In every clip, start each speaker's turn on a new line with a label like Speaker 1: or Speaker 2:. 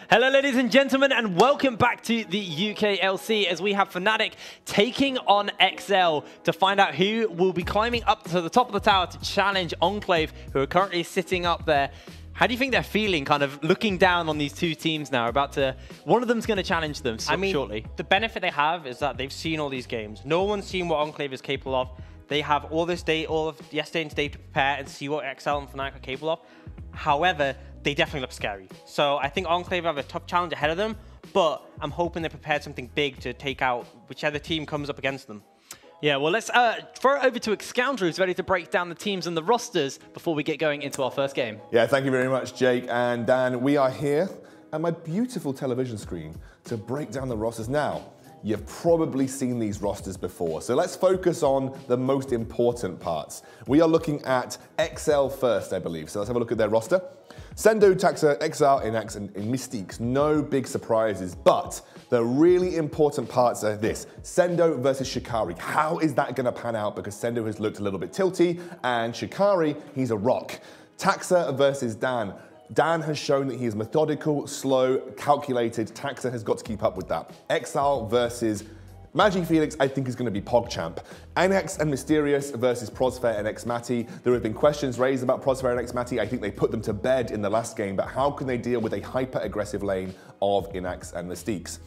Speaker 1: Hello ladies and gentlemen, and welcome back to the UKLC as we have Fnatic taking on XL to find out who will be climbing up to the top of the tower to challenge Enclave, who are currently sitting up there. How do you think they're feeling, kind of looking down on these two teams now? One of them's going to challenge them shortly.
Speaker 2: The benefit they have is that they've seen all these games. No one's seen what Enclave is capable of. They have all this day, all of yesterday and today to prepare and see what XL and Fnatic are capable of. However, they definitely look scary. So I think Enclave have a tough challenge ahead of them, but I'm hoping they prepared something big to take out whichever team comes up against them.
Speaker 1: Yeah, well, let's throw it over to Xcoundra, who's ready to break down the teams and the rosters before we get going into our first game.
Speaker 3: Yeah, thank you very much, Jake and Dan. We are here at my beautiful television screen to break down the rosters. Now, you've probably seen these rosters before, so let's focus on the most important parts. We are looking at XL first, I believe, so let's have a look at their roster. Sendo, Taxa, Exile, Inax, and Mystiques. No big surprises, but the really important parts are this. Sendo versus Shikari. How is that going to pan out? Because Sendo has looked a little bit tilty, and Shikari, he's a rock. Taxa versus Dan. Dan has shown that he is methodical, slow, calculated. Taxa has got to keep up with that. Exile versus MagiFelix, I think, is going to be PogChamp. NX and Mysterious versus Prosfair and Xmati. There have been questions raised about Prosfair and Xmati. I think they put them to bed in the last game, but how can they deal with a hyper-aggressive lane of Inax and Mystiques?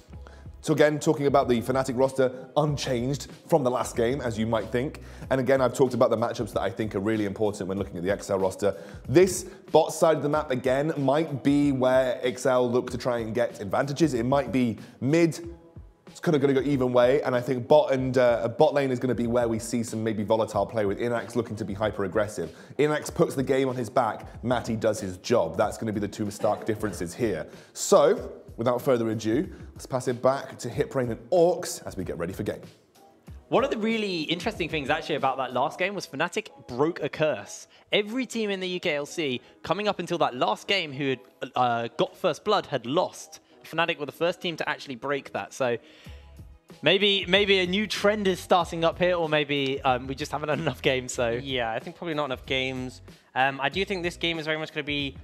Speaker 3: So again, talking about the Fnatic roster, unchanged from the last game, as you might think. And again, I've talked about the matchups that I think are really important when looking at the XL roster. This bot side of the map, again, might be where XL look to try and get advantages. It might be mid. It's kind of going to go even way, and I think bot lane is going to be where we see some maybe volatile play with Inax looking to be hyper-aggressive. Inax puts the game on his back, Matty does his job. That's going to be the two stark differences here. So, without further ado, let's pass it back to Hitbrain and Orcs as we get ready for game.
Speaker 1: One of the really interesting things actually about that last game was Fnatic broke a curse. Every team in the UKLC coming up until that last game who had got first blood had lost. Fnatic were the first team to actually break that, so maybe a new trend is starting up here, or maybe we just haven't had enough games. So
Speaker 2: yeah, I think probably not enough games. I do think this game is very much going to be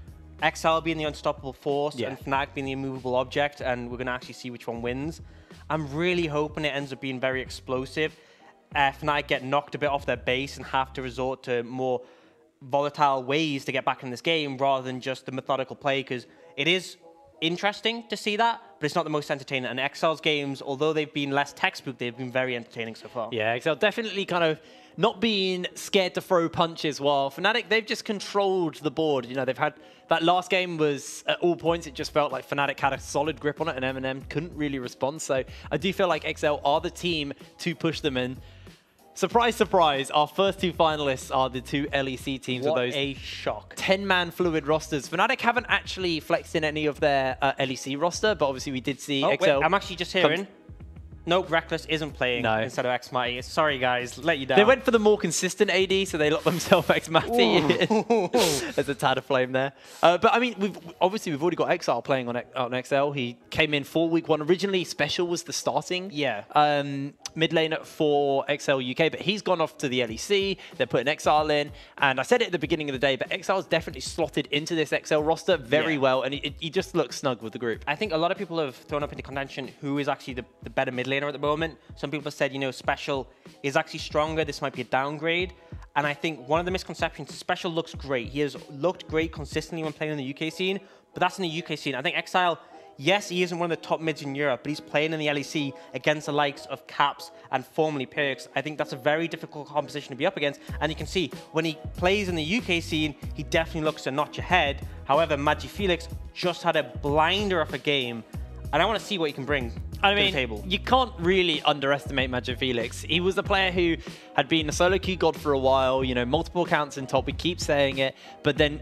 Speaker 2: XL being the unstoppable force and Fnatic being the immovable object, and we're going to actually see which one wins. I'm really hoping it ends up being very explosive. Fnatic get knocked a bit off their base and have to resort to more volatile ways to get back in this game rather than just the methodical play, because it is interesting to see that, but it's not the most entertaining. And XL's games, although they've been less textbook, they've been very entertaining so far.
Speaker 1: Yeah, XL definitely kind of not being scared to throw punches, while Fnatic, they've just controlled the board. You know, they've had that last game was at all points, it just felt like Fnatic had a solid grip on it and M&M couldn't really respond. So I do feel like XL are the team to push them in. Surprise, surprise, our first two finalists are the two LEC teams with those
Speaker 2: a shock.
Speaker 1: 10-man fluid rosters. Fnatic haven't actually flexed in any of their LEC roster, but obviously we did see XL.
Speaker 2: Wait, I'm actually just hearing. Nope, Reckless isn't playing instead of Xmati. Sorry, guys, let you down.
Speaker 1: They went for the more consistent AD, so they locked themselves Xmati. There's a tad of flame there. But I mean, we've already got Exile playing on XL. He came in for week one. Originally, Special was the starting mid laner for XL UK, but he's gone off to the LEC. They're putting Exile in, and I said it at the beginning of the day, but Exile's definitely slotted into this XL roster very well, and he just looks snug with the group.
Speaker 2: I think a lot of people have thrown up into contention who is actually the better mid laner at the moment. Some people have said, you know, Special is actually stronger. This might be a downgrade. And I think one of the misconceptions, Special looks great. He has looked great consistently when playing in the UK scene, but that's in the UK scene. I think Exile, yes, he isn't one of the top mids in Europe, but he's playing in the LEC against the likes of Caps and formerly Perks. I think that's a very difficult composition to be up against. And you can see when he plays in the UK scene, he definitely looks a notch ahead. However, MagiFelix just had a blinder of a game, and I want to see what he can bring to the table.
Speaker 1: You can't really underestimate MagiFelix. He was a player who had been a solo queue god for a while, you know, multiple accounts in top, we keep saying it, but then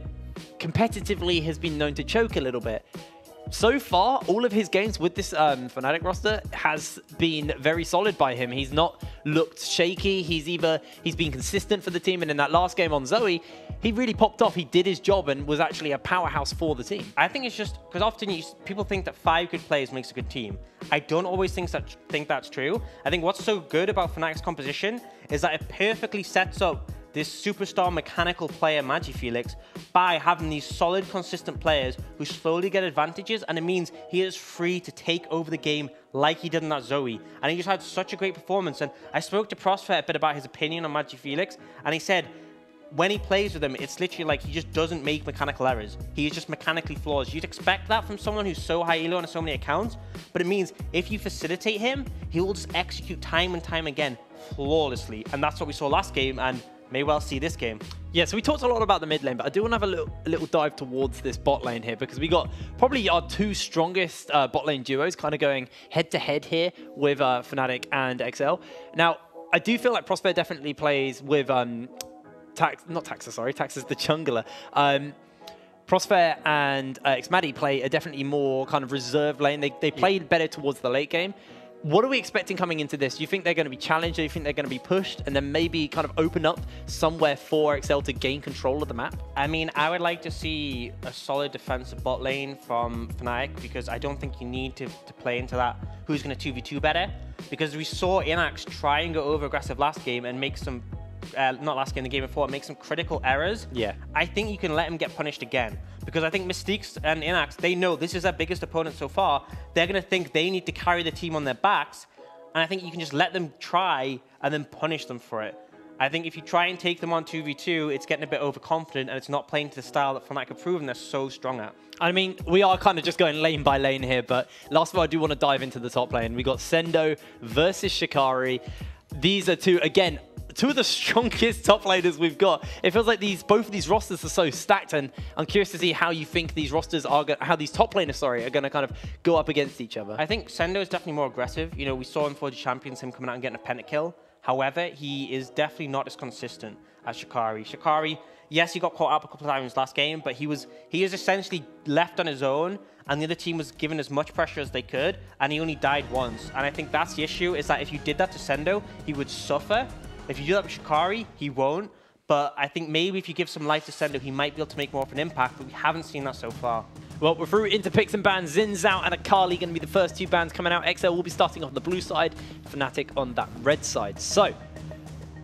Speaker 1: competitively has been known to choke a little bit. So far, all of his games with this Fnatic roster has been very solid by him. He's not looked shaky. He's been consistent for the team. And in that last game on Zoe, he really popped off. He did his job and was actually a powerhouse for the team.
Speaker 2: I think it's just because often people think that 5 good players makes a good team. I don't always think that's true. I think what's so good about Fnatic's composition is that it perfectly sets up this superstar mechanical player, MagiFelix, by having these solid, consistent players who slowly get advantages, and it means he is free to take over the game like he did in that Zoe. And he just had such a great performance. And I spoke to Prosper a bit about his opinion on MagiFelix, and he said, when he plays with him, it's literally like he just doesn't make mechanical errors. He is just mechanically flawless. You'd expect that from someone who's so high elo on so many accounts, but it means if you facilitate him, he will just execute time and time again flawlessly. And that's what we saw last game, and may well see this game.
Speaker 1: Yeah, so we talked a lot about the mid lane, but I do want to have a little dive towards this bot lane here, because we got probably our two strongest bot lane duos kind of going head to head here with Fnatic and XL. Now, I do feel like Prosper definitely plays with Tax is the jungler. Prosper and Xmadi play a definitely more kind of reserved lane. They played better towards the late game. What are we expecting coming into this? Do you think they're going to be challenged? Do you think they're going to be pushed and then maybe kind of open up somewhere for XL to gain control of the map?
Speaker 2: I mean, I would like to see a solid defensive bot lane from Fnatic, because I don't think you need to play into that who's going to 2v2 better. Because we saw Inax try and go over aggressive last game and make some not last game, the game before, make some critical errors.
Speaker 1: Yeah.
Speaker 2: I think you can let him get punished again, because I think Mystiques and Inax, they know this is their biggest opponent so far. They're going to think they need to carry the team on their backs, and I think you can just let them try and then punish them for it. I think if you try and take them on 2v2, it's getting a bit overconfident, and it's not playing to the style that Fnatic have proven they're so strong at.
Speaker 1: I mean, we are kind of just going lane by lane here, but last of all, I do want to dive into the top lane. We got Sendo versus Shikari. These are two, again, two of the strongest top laners we've got. It feels like both of these rosters are so stacked, and I'm curious to see how you think these rosters are, how these top laners, sorry, are going to kind of go up against each other. I
Speaker 2: think Sendo is definitely more aggressive. You know, we saw in Forge Champions him coming out and getting a pentakill. However, he is definitely not as consistent as Shikari. Shikari, yes, he got caught up a couple of times last game, but he is essentially left on his own, and the other team was given as much pressure as they could, and he only died once. And I think that's the issue, is that if you did that to Sendo, he would suffer. If you do that with Shikari, he won't. But I think maybe if you give some life to Sendo, he might be able to make more of an impact, but we haven't seen that so far.
Speaker 1: Well, we're through into picks and bans. Zin's out and Akali going to be the first two bans coming out. XL will be starting on the blue side, Fnatic on that red side. So,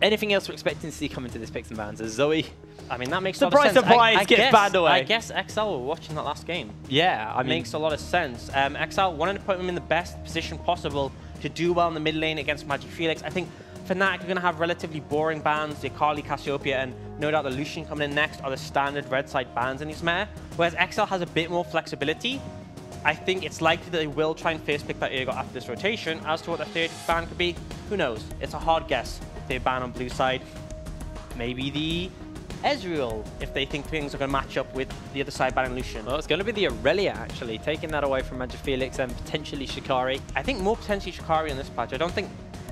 Speaker 1: anything else we're expecting to see come into this picks and bans? As Zoe,
Speaker 2: I mean, that makes a lot of sense.
Speaker 1: Surprise, gets banned away.
Speaker 2: I guess XL were watching that last game.
Speaker 1: Yeah, I mean,
Speaker 2: makes a lot of sense. XL wanted to put him in the best position possible to do well in the mid lane against MagiFelix. I think Fnatic are going to have relatively boring bans. The Akali, Cassiopeia, and no doubt the Lucian coming in next are the standard red side bans in his meta. Whereas XL has a bit more flexibility. I think it's likely that they will try and first pick that Urgot after this rotation. As to what the third ban could be, who knows? It's a hard guess. Third ban on blue side, maybe the Ezreal, if they think things are going to match up with the other side banning Lucian.
Speaker 1: Well, it's going to be the Aurelia, actually, taking that away from MagiFelix and potentially Shikari.
Speaker 2: I think more potentially Shikari in this patch. I don't think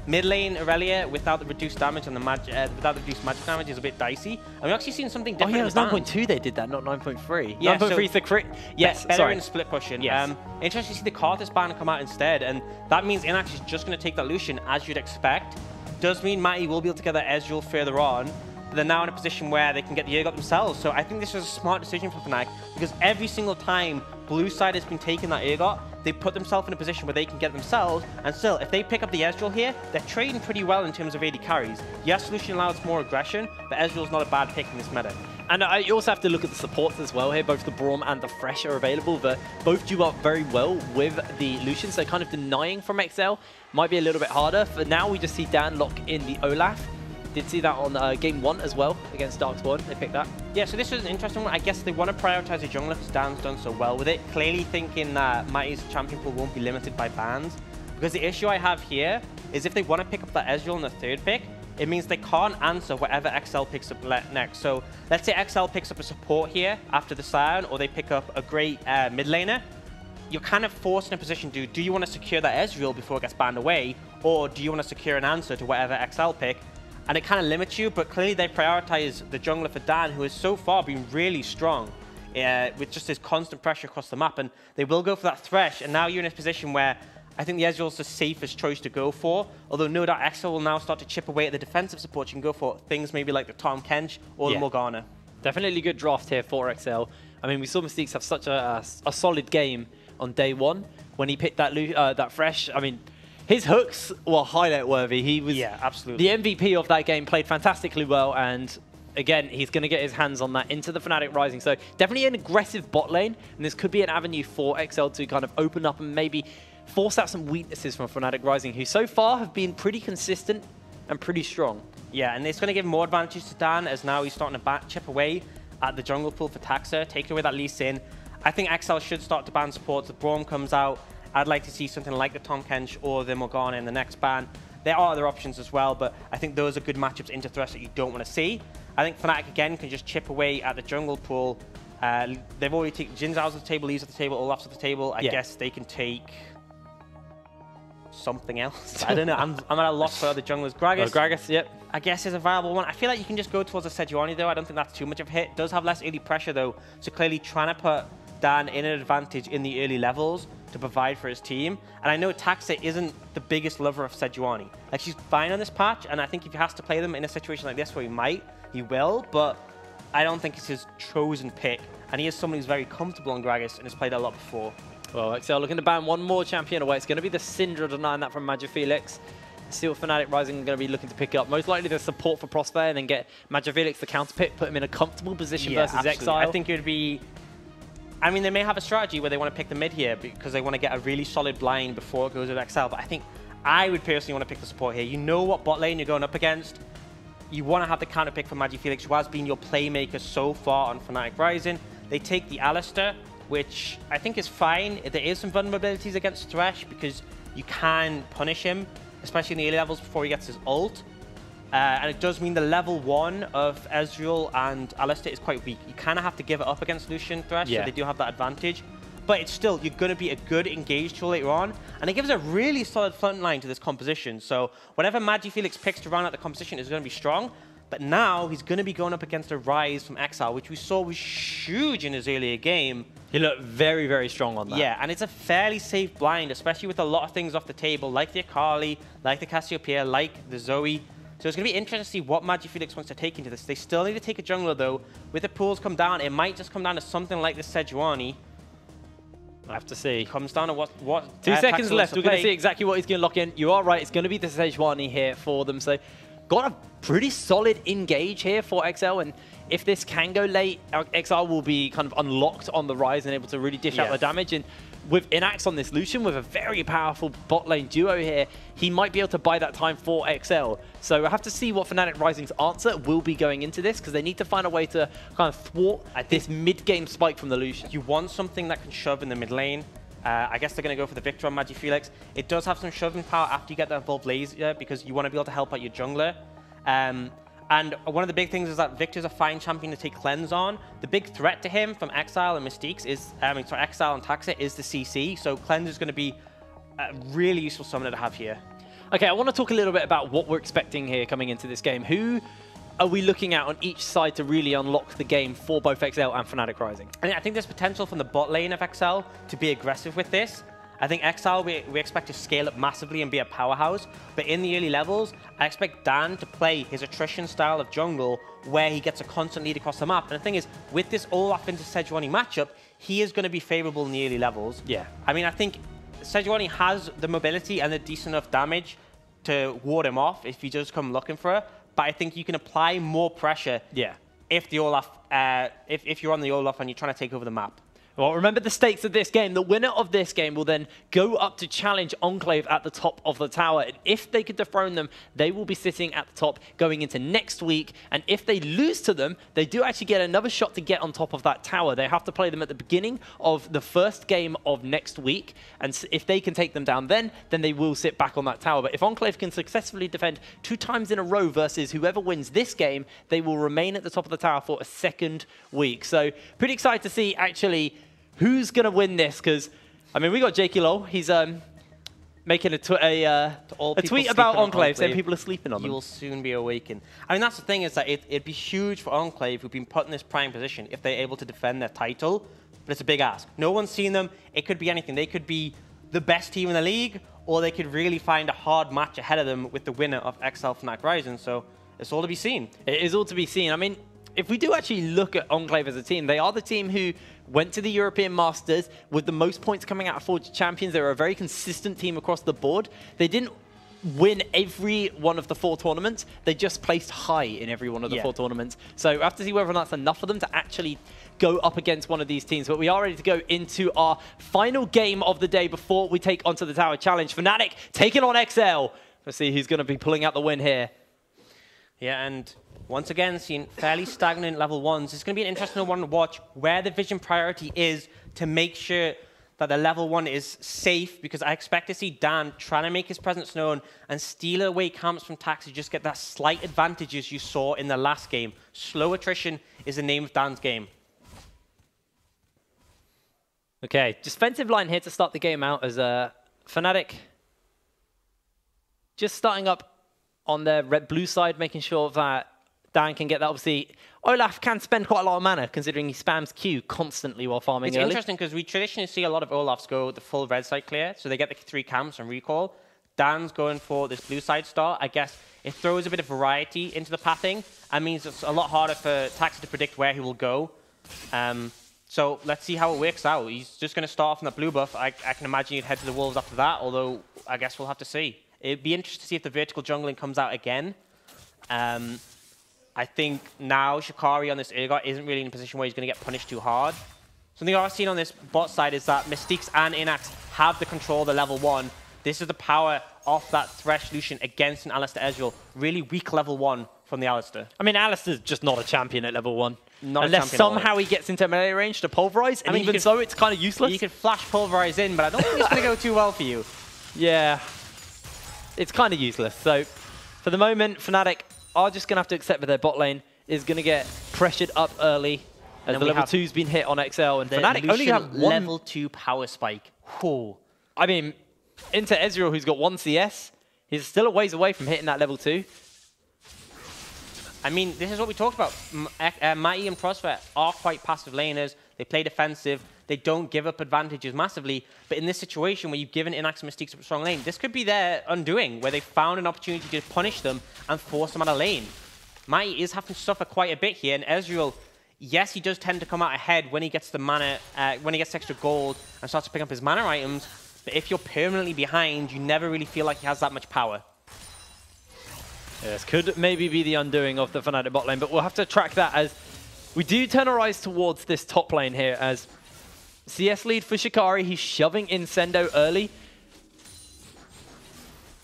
Speaker 2: mid lane Aurelia without the reduced damage and without the reduced magic damage is a bit dicey. And we've actually seen something different.
Speaker 1: Oh yeah, it was 9.2 they did that, not 9.3.
Speaker 2: Yeah,
Speaker 1: 9.3 is the crit. Yes,
Speaker 2: better
Speaker 1: sorry.
Speaker 2: in split pushing.
Speaker 1: Yes.
Speaker 2: Interesting to see the Karthus ban come out instead, and that means Inax is just going to take that Lucian as you'd expect. Does mean Matty will be able to get that Ezreal further on, but they're now in a position where they can get the Urgot themselves. So I think this was a smart decision for Fnatic, because every single time blue side has been taking that Urgot, they put themselves in a position where they can get themselves, and still, if they pick up the Ezreal here, they're trading pretty well in terms of AD carries. Yes, Lucian allows more aggression, but Ezreal's not a bad pick in this meta.
Speaker 1: And you also have to look at the supports as well here. Both the Braum and the Thresh are available, but both do up very well with the Lucian, so kind of denying from XL might be a little bit harder. For now, we just see Dan lock in the Olaf. Did see that on game 1 as well against Darkspawn. They picked that.
Speaker 2: Yeah, so this is an interesting one. I guess they want to prioritize the jungler because Dan's done so well with it. Clearly thinking that Mighty's champion pool won't be limited by bans. Because the issue I have here is if they want to pick up that Ezreal in the third pick, it means they can't answer whatever XL picks up next. So let's say XL picks up a support here after the Scion, or they pick up a great mid laner. You're kind of forced in a position to, do you want to secure that Ezreal before it gets banned away, or do you want to secure an answer to whatever XL pick? And it kind of limits you, but clearly they prioritize the jungler for Dan, who has so far been really strong with just his constant pressure across the map. And they will go for that Thresh, and now you're in a position where I think the Ezreal's the safest choice to go for, although no doubt XL will now start to chip away at the defensive support. You can go for things maybe like the Tahm Kench or the Morgana.
Speaker 1: Definitely good draft here for XL. I mean, we saw Mystiques have such a solid game on day 1 when he picked that Thresh. I mean, his hooks were highlight worthy. He was
Speaker 2: absolutely
Speaker 1: the MVP of that game, played fantastically well, and again, he's going to get his hands on that into the Fnatic Rising. So definitely an aggressive bot lane, and this could be an avenue for XL to kind of open up and maybe force out some weaknesses from Fnatic Rising, who so far have been pretty consistent and pretty strong.
Speaker 2: Yeah, and it's going to give more advantage to Dan, as now he's starting to chip away at the jungle pool for Taxa, taking away that Lee Sin. I think XL should start to ban supports. The Braum comes out. I'd like to see something like the Tahm Kench or the Morgana in the next ban. There are other options as well, but I think those are good matchups into Thresh that you don't want to see. I think Fnatic, again, can just chip away at the jungle pool. They've already taken Jin's out of the table, Lee's at the table, Olaf's at the table. I guess they can take something else. I don't know. I'm at a loss for other junglers. Gragas.
Speaker 1: Gragas, yep.
Speaker 2: I guess is a viable one. I feel like you can just go towards a Sejuani, though. I don't think that's too much of a hit. Does have less early pressure, though. So clearly trying to put Dan in an advantage in the early levels to provide for his team. And I know Taxa isn't the biggest lover of Sejuani. Like, she's fine on this patch, and I think if he has to play them in a situation like this where he will, but I don't think it's his chosen pick. And he is someone who's very comfortable on Gragas and has played a lot before.
Speaker 1: Well, XL looking to ban one more champion away. It's going to be the Syndra, denying that from Magifelix. See what Fnatic Rising are going to be looking to pick up. Most likely the support for Prospere and then get Magifelix the counter pick, put him in a comfortable position versus
Speaker 2: absolutely.
Speaker 1: Exile.
Speaker 2: I think it would be... I mean, they may have a strategy where they want to pick the mid here because they want to get a really solid blind before it goes with XL, but I think I would personally want to pick the support here. You know what bot lane you're going up against. You want to have the counter pick for Magifelix, who has been your playmaker so far on Fnatic Rising. They take the Alistar, which I think is fine. There is some vulnerabilities against Thresh because you can punish him, especially in the early levels before he gets his ult. And it does mean the level 1 of Ezreal and Alistar is quite weak. You kind of have to give it up against Lucian Thresh, so they do have that advantage. But it's still, you're going to be a good engaged tool later on. And it gives a really solid front line to this composition. So whatever Magifelix picks to round out the composition is going to be strong. But now he's going to be going up against a Rise from Exile, which we saw was huge in his earlier game.
Speaker 1: He looked very, very strong on that.
Speaker 2: Yeah, and it's a fairly safe blind, especially with a lot of things off the table, like the Akali, like the Cassiopeia, like the Zoe. So it's going to be interesting to see what Magifelix wants to take into this. They still need to take a jungler, though. With the pools come down, it might just come down to something like the Sejuani.
Speaker 1: I have to see.
Speaker 2: Comes down to what
Speaker 1: 2 seconds left. We're going to see exactly what he's going to lock in. You are right. It's going to be the Sejuani here for them. So got a pretty solid engage here for XL. And if this can go late, XL will be kind of unlocked on the Rise and able to really dish out the damage. And with Inax on this Lucian, with a very powerful bot lane duo here, he might be able to buy that time for XL. So I have to see what Fnatic Rising's answer will be going into this, because they need to find a way to kind of thwart this mid-game spike from the Lucian.
Speaker 2: You want something that can shove in the mid lane. I guess they're going to go for the Victor on Magifelix. It does have some shoving power after you get that evolved laser, because you want to be able to help out your jungler. And one of the big things is that Victor's a fine champion to take Cleanse on. The big threat to him from Exile and Mystiques is, Exile and Taxa is the CC. So Cleanse is going to be a really useful summoner to have here.
Speaker 1: Okay, I want to talk a little bit about what we're expecting here coming into this game. Who are we looking at on each side to really unlock the game for both XL and Fnatic Rising?
Speaker 2: And I think there's potential from the bot lane of XL to be aggressive with this. I think XL, we expect to scale up massively and be a powerhouse. But in the early levels, I expect Dan to play his attrition style of jungle where he gets a constant lead across the map. And the thing is, with this Olaf into Sejuani matchup, he is going to be favorable in the early levels.
Speaker 1: Yeah.
Speaker 2: I mean, I think Sejuani has the mobility and the decent enough damage to ward him off if he does come looking for her. But I think you can apply more pressure if the Olaf, if you're on the Olaf and you're trying to take over the map.
Speaker 1: Well, remember the stakes of this game. The winner of this game will then go up to challenge Enclave at the top of the tower. And if they could dethrone them, they will be sitting at the top going into next week. And if they lose to them, they do actually get another shot to get on top of that tower. They have to play them at the beginning of the first game of next week. And if they can take them down then they will sit back on that tower. But if Enclave can successfully defend 2 times in a row versus whoever wins this game, they will remain at the top of the tower for a second week. So pretty excited to see actually who's going to win this, because, I mean, we got Jakey Lowell. He's making a tweet about Enclave, saying people are sleeping on them.
Speaker 2: You will soon be awakened. I mean, that's the thing, is that it'd be huge for Enclave, who've been put in this prime position, if they're able to defend their title, but it's a big ask. No one's seen them. It could be anything. They could be the best team in the league, or they could really find a hard match ahead of them with the winner of XL Fnatic Rising, so it's all to be seen.
Speaker 1: It is all to be seen. I mean, if we do actually look at Enclave as a team, they are the team who went to the European Masters with the most points coming out of Forged Champions. They were a very consistent team across the board. They didn't win every one of the 4 tournaments. They just placed high in every one of the 4 tournaments. So we have to see whether or not that's enough for them to actually go up against one of these teams. But we are ready to go into our final game of the day before we take onto the Tower Challenge. Fnatic taking on XL. Let's see who's going to be pulling out the win here.
Speaker 2: Yeah, and once again, seeing fairly stagnant level 1s. It's going to be an interesting one to watch where the vision priority is to make sure that the level 1 is safe, because I expect to see Dan trying to make his presence known and steal away camps from Taxi, just get that slight advantages you saw in the last game. Slow attrition is the name of Dan's game.
Speaker 1: Okay, defensive line here to start the game out as Fnatic just starting up on their red-blue side, making sure that Dan can get that. Obviously, Olaf can spend quite a lot of mana, considering he spams Q constantly while farming early.
Speaker 2: It's interesting because we traditionally see a lot of Olafs go the full red side clear, so they get the 3 camps and recall. Dan's going for this blue side start. I guess it throws a bit of variety into the pathing and means it's a lot harder for Taxi to predict where he will go. So let's see how it works out. He's just going to start off in the blue buff. I can imagine he'd head to the Wolves after that, although I guess we'll have to see. It'd be interesting to see if the vertical jungling comes out again. I think now Shikari on this Urgot isn't really in a position where he's going to get punished too hard. Something I've seen on this bot side is that Mystiques and Inax have the control of the level 1. This is the power of that Thresh Lucian against an Alistar Ezreal. Really weak level 1 from the Alistar.
Speaker 1: I mean, Alistar's just not a champion at level 1.
Speaker 2: Not
Speaker 1: Unless somehow he gets into melee range to pulverize, and even so, it's kind of useless.
Speaker 2: You could flash pulverize in, but I don't think it's going to go too well for you.
Speaker 1: Yeah, it's kind of useless. So, for the moment, Fnatic are just going to have to accept that their bot lane is going to get pressured up early, as the level 2's been hit on XL, and Fnatic only have one
Speaker 2: level 2 power spike. Whoa.
Speaker 1: I mean, into Ezreal, who's got 1 CS, he's still a ways away from hitting that level 2.
Speaker 2: I mean, this is what we talked about. Mighty and Prosper are quite passive laners. They play defensive. They don't give up advantages massively. But in this situation where you've given Inax and Mystiques a strong lane, this could be their undoing, where they found an opportunity to punish them and force them out of lane. Mighty is having to suffer quite a bit here, and Ezreal, yes, he does tend to come out ahead when he gets the mana, when he gets extra gold and starts to pick up his mana items. But if you're permanently behind, you never really feel like he has that much power.
Speaker 1: Yes, could maybe be the undoing of the Fnatic bot lane, but we'll have to track that as we do turn our eyes towards this top lane here as CS lead for Shikari. He's shoving in Sendo early.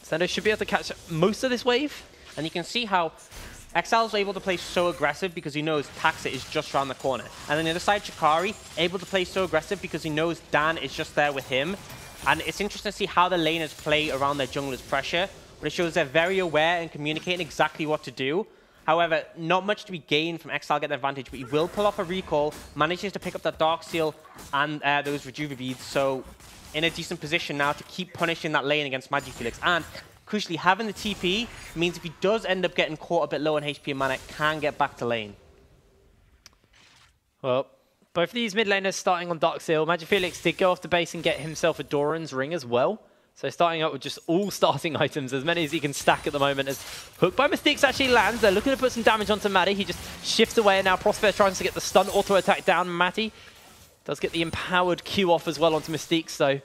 Speaker 1: Sendo should be able to catch most of this wave.
Speaker 2: And you can see how XL's able to play so aggressive because he knows Taxa is just around the corner. And on the other side, Shikari able to play so aggressive because he knows Dan is just there with him. And it's interesting to see how the laners play around their jungler's pressure. But it shows they're very aware and communicating exactly what to do. However, not much to be gained from XL getting the advantage, but he will pull off a recall, manages to pick up that Dark Seal and those Rejuve beads. So in a decent position now to keep punishing that lane against Magifelix. And crucially, having the TP means if he does end up getting caught a bit low on HP and mana, can get back to lane.
Speaker 1: Well, both of these mid laners starting on Dark Seal. Magifelix did go off the base and get himself a Doran's Ring as well. So starting out with just all starting items, as many as he can stack at the moment. As Hook by Mystiques actually lands, they're looking to put some damage onto Matty. He just shifts away, and now Prosper tries to get the stun auto attack down. Matty does get the empowered Q off as well onto Mystiques, so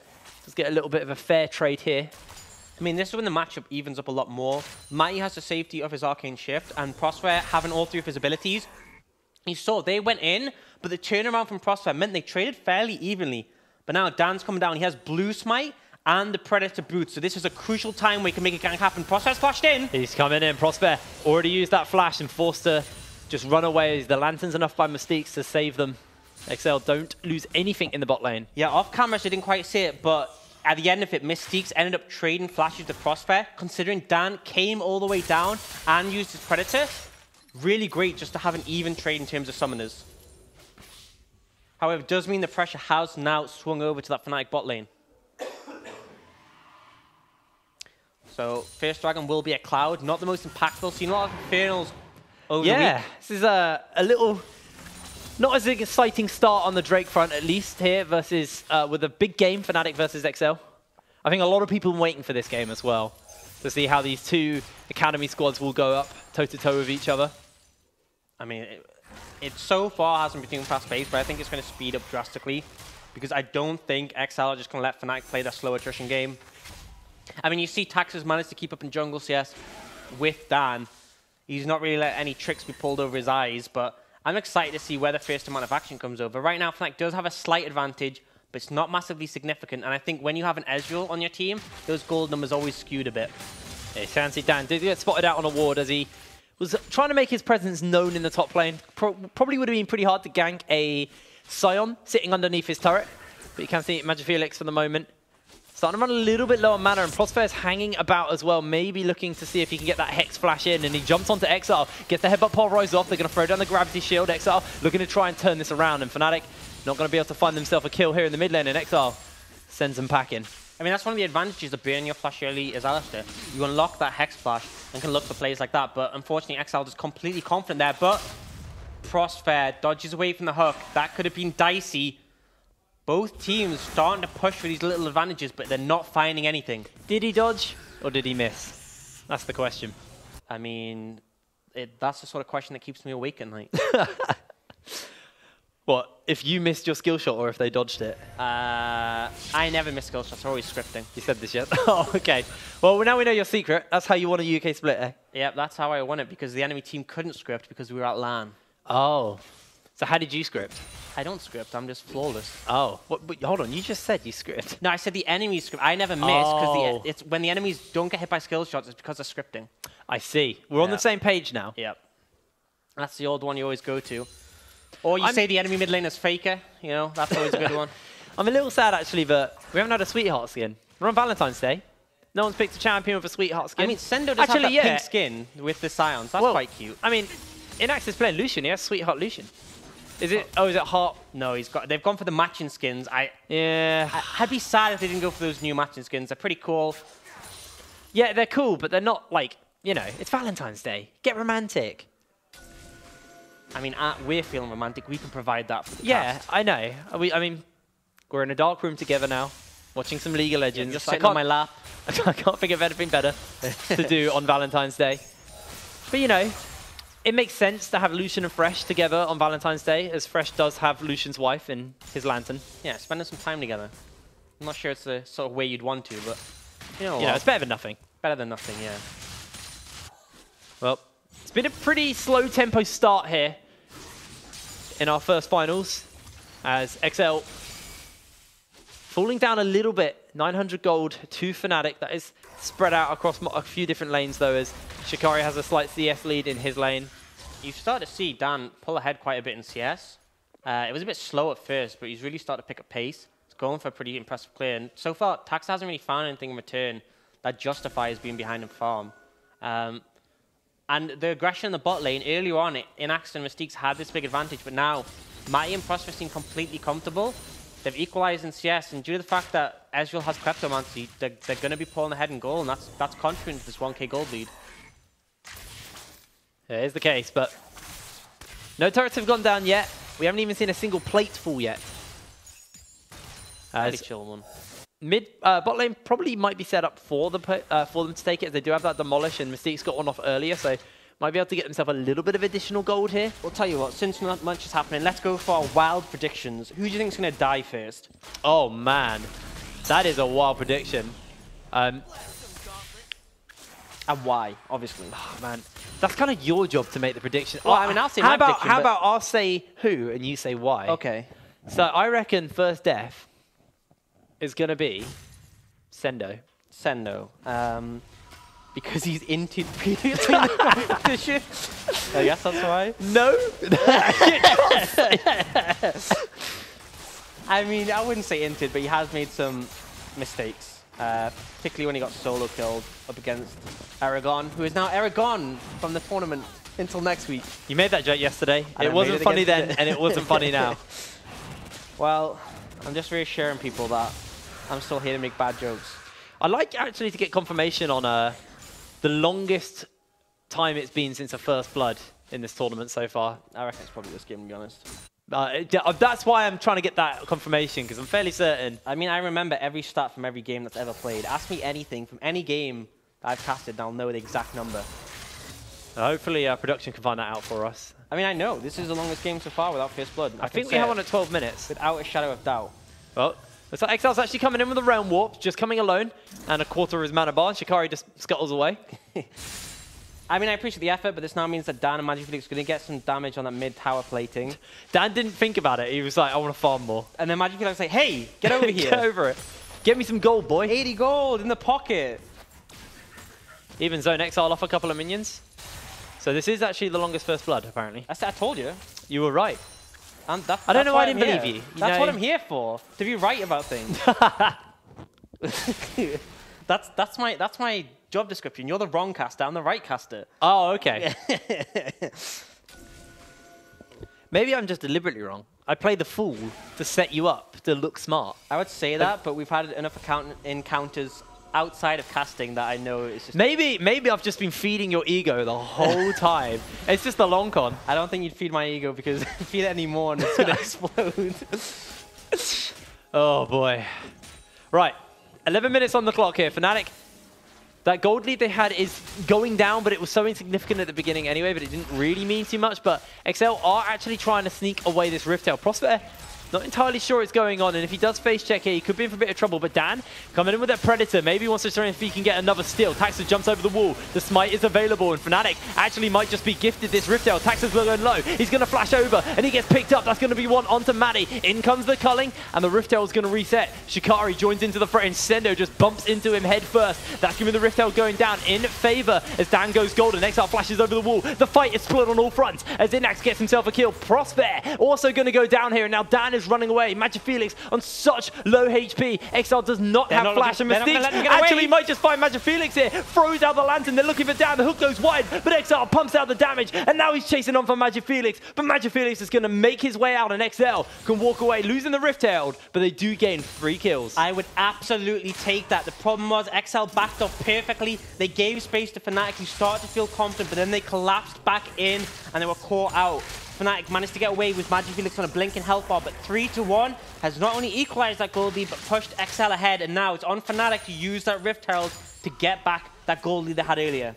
Speaker 1: does get a little bit of a fair trade here.
Speaker 2: I mean, this is when the matchup evens up a lot more. Matty has the safety of his Arcane Shift, and Prosper having all 3 of his abilities. You saw they went in, but the turnaround from Prosper meant they traded fairly evenly. But now Dan's coming down. He has Blue Smite and the Predator Boot. So this is a crucial time where he can make a gank happen. Prosper's flashed in.
Speaker 1: He's coming in. Prosper already used that flash and forced to just run away. The Lantern's enough by Mystiques to save them. XL don't lose anything in the bot lane.
Speaker 2: Yeah, off camera, so didn't quite see it, but at the end of it, Mystiques ended up trading flashes to Prosper, considering Dan came all the way down and used his Predator. Really great just to have an even trade in terms of summoners. However, it does mean the pressure has now swung over to that Fnatic bot lane. So, First Dragon will be a Cloud, not the most impactful. Seen a lot of Infernals over the week.
Speaker 1: Yeah, this is a little, not as an exciting start on the Drake front, at least here, versus with a big game, Fnatic versus XL. I think a lot of people are waiting for this game as well, to see how these 2 Academy squads will go up toe-to-toe with each other.
Speaker 2: I mean, it so far hasn't been doing fast-paced, but I think it's going to speed up drastically, because I don't think XL are just going to let Fnatic play their slow attrition game. I mean, you see Tax has managed to keep up in jungle CS with Dan. He's not really let any tricks be pulled over his eyes, but I'm excited to see where the first amount of action comes over. Right now, Fnatic does have a slight advantage, but it's not massively significant. And I think when you have an Ezreal on your team, those gold numbers always skewed a bit.
Speaker 1: Yeah, fancy Dan did get spotted out on a ward as he was trying to make his presence known in the top lane. Probably would have been pretty hard to gank a Sion sitting underneath his turret, but you can see Magic Felix for the moment. Starting to run a little bit low on mana, and Prosper's hanging about as well, maybe looking to see if he can get that Hex flash in, and he jumps onto Exile, gets the headbutt pulverized off, they're going to throw down the gravity shield, Exile looking to try and turn this around, and Fnatic not going to be able to find themselves a kill here in the mid lane, and Exile sends them packing.
Speaker 2: I mean, that's one of the advantages of burning your flash early as Alistair. You unlock that Hex flash and can look for plays like that, but unfortunately Exile is completely confident there, but Prosper dodges away from the hook. That could have been dicey. Both teams starting to push for these little advantages, but they're not finding anything.
Speaker 1: Did he dodge or did he miss? That's the question.
Speaker 2: I mean, that's the sort of question that keeps me awake at night.
Speaker 1: What, if you missed your skill shot or if they dodged it?
Speaker 2: I never miss skill shots, I'm always scripting.
Speaker 1: You said this yet? Oh, okay. Well, now we know your secret. That's how you won a UK split, eh?
Speaker 2: Yep, that's how I won it, because the enemy team couldn't script because we were at LAN.
Speaker 1: Oh. So how did you script?
Speaker 2: I don't script, I'm just flawless.
Speaker 1: Oh, but hold on, you just said you script.
Speaker 2: No, I said the enemy script. I never miss, because it's when the enemies don't get hit by skill shots, it's because of scripting.
Speaker 1: I see. We're on the same page now.
Speaker 2: Yep. That's the old one you always go to. Or you say the enemy mid laner's faker, you know, that's always a good one.
Speaker 1: I'm a little sad, actually, that we haven't had a Sweetheart skin. We're on Valentine's Day. No one's picked a champion with a Sweetheart skin.
Speaker 2: I mean, Sendo does have that pink skin with the Scions. That's quite cute.
Speaker 1: I mean, Inax is playing Lucian. He has Sweetheart Lucian. Is it? Oh, is it Heart?
Speaker 2: No, they've gone for the matching skins.
Speaker 1: Yeah.
Speaker 2: I'd be sad if they didn't go for those new matching skins. They're pretty cool.
Speaker 1: Yeah, they're cool, but they're not like, you know, it's Valentine's Day. Get romantic.
Speaker 2: I mean, we're feeling romantic. We can provide that for the
Speaker 1: cast. I know. I mean, we're in a dark room together now, watching some League of Legends.
Speaker 2: Just sitting on my lap.
Speaker 1: I can't think of anything better to do on Valentine's Day. But, you know, it makes sense to have Lucian and Fresh together on Valentine's Day, as Fresh does have Lucian's wife in his lantern.
Speaker 2: Yeah, spending some time together. I'm not sure it's the sort of way you'd want to, but you know
Speaker 1: it's better than nothing.
Speaker 2: Better than nothing, yeah.
Speaker 1: Well, it's been a pretty slow tempo start here in our first finals, as XL falling down a little bit. 900 gold to Fnatic. That is spread out across a few different lanes, though, as Shikari has a slight CS lead in his lane.
Speaker 2: You've started to see Dan pull ahead quite a bit in CS. It was a bit slow at first, but he's really started to pick up pace. He's going for a pretty impressive clear. And so far, Tax hasn't really found anything in return that justifies being behind him farm. And the aggression in the bot lane, earlier on, Inax and Mystiques had this big advantage, but now Matty and Prosper seem completely comfortable. They've equalized in CS, and due to the fact that Ezreal has Kleptomancy, they're going to be pulling ahead in goal, and that's contributing to this 1k gold lead.
Speaker 1: It is the case, but no turrets have gone down yet. We haven't even seen a single plate fall yet.
Speaker 2: Really chill one.
Speaker 1: Bot lane probably might be set up for them to take it. They do have that demolish, and Mystique's got one off earlier, so might be able to get themselves a little bit of additional gold here.
Speaker 2: We'll tell you what, since not much is happening, let's go for our wild predictions. Who do you think is going to die first?
Speaker 1: Oh man, that is a wild prediction.
Speaker 2: And why, obviously.
Speaker 1: Oh man, that's kind of your job to make the prediction.
Speaker 2: Well, I mean, I'll say my prediction.
Speaker 1: How about I'll say who and you say why?
Speaker 2: Okay.
Speaker 1: So I reckon first death is going to be Sendo.
Speaker 2: Sendo. Because he's inted previously in the competition. I guess that's why.
Speaker 1: No.
Speaker 2: I mean, I wouldn't say inted, but he has made some mistakes. Particularly when he got solo killed up against Aragon, who is now Aragon from the tournament until next week.
Speaker 1: You made that joke yesterday. It wasn't funny then, and it wasn't funny now.
Speaker 2: Well, I'm just reassuring people that I'm still here to make bad jokes.
Speaker 1: I'd like actually to get confirmation on the longest time it's been since a first blood in this tournament so far.
Speaker 2: I reckon it's probably this game, to be honest.
Speaker 1: That's why I'm trying to get that confirmation, because I'm fairly certain.
Speaker 2: I mean, I remember every stat from every game that's ever played. Ask me anything from any game that I've casted, and I'll know the exact number.
Speaker 1: Hopefully, production can find that out for us.
Speaker 2: I mean, I know. This is the longest game so far without first blood.
Speaker 1: I think we have one at 12 minutes.
Speaker 2: Without a shadow of doubt.
Speaker 1: Well, So Excel's actually coming in with a Realm Warp, just coming alone, and a quarter of his mana bar, and Shikari just scuttles away.
Speaker 2: I mean, I appreciate the effort, but this now means that Dan and Magic Felix are going to get some damage on that mid-tower plating.
Speaker 1: Dan didn't think about it. He was like, I want to farm more.
Speaker 2: And then Magic Felix was like, hey, get over here.
Speaker 1: Get over it. Get me some gold, boy.
Speaker 2: 80 gold in the pocket.
Speaker 1: Even Zone Exile off a couple of minions. So this is actually the longest first blood, apparently.
Speaker 2: I told you.
Speaker 1: You were right.
Speaker 2: And
Speaker 1: I don't know why I didn't believe you.
Speaker 2: That's what I'm here for, to be right about things. that's my job description. You're the wrong caster, I'm the right caster.
Speaker 1: Oh, okay. Maybe I'm just deliberately wrong. I play the fool to set you up to look smart.
Speaker 2: I would say that, but we've had enough encounters outside of casting that I know it's just...
Speaker 1: Maybe I've just been feeding your ego the whole time. It's just a long con.
Speaker 2: I don't think you'd feed my ego because if you feed it anymore and it's going to explode.
Speaker 1: Oh, boy. Right. 11 minutes on the clock here. Fnatic, that gold lead they had is going down, but it was so insignificant at the beginning anyway, but it didn't really mean too much. But XL are actually trying to sneak away this Rift Tail. Prosper, not entirely sure what's going on, and if he does face check here, he could be in for a bit of trouble. But Dan coming in with that Predator. Maybe he wants to try if he can get another steal. Taxus jumps over the wall. The smite is available, and Fnatic actually might just be gifted this Rift Tail. Taxus will go low. He's going to flash over, and he gets picked up. That's going to be one onto Maddie. In comes the culling, and the Rift Tail is going to reset. Shikari joins into the fray, and Sendo just bumps into him head first. That's giving the Rift Tail going down in favor as Dan goes golden. Exile flashes over the wall. The fight is split on all fronts as Inax gets himself a kill. Prosper also going to go down here, and now Dan is running away. Magic Felix on such low HP. Exile does not have flash, and Mystique actually might just find Magic Felix here. Throws out the lantern. They're looking for Dan. The hook goes wide, but Exile pumps out the damage, and now he's chasing on for Magic Felix. But Magic Felix is going to make his way out, and XL can walk away, losing the Rift Tail, but they do gain 3 kills.
Speaker 2: I would absolutely take that. The problem was XL backed off perfectly. They gave space to Fnatic, who started to feel confident, but then they collapsed back in, and they were caught out. Fnatic managed to get away with Magic Felix on a blinking health bar, but 3-1 has not only equalized that gold lead, but pushed XL ahead, and now it's on Fnatic to use that Rift Herald to get back that gold lead they had earlier.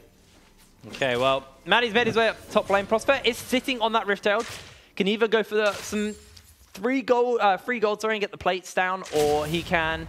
Speaker 1: Okay, well, Maddie's made his way up top lane. Prosper is sitting on that Rift Herald. Can either go for some free gold, and get the plates down, or he can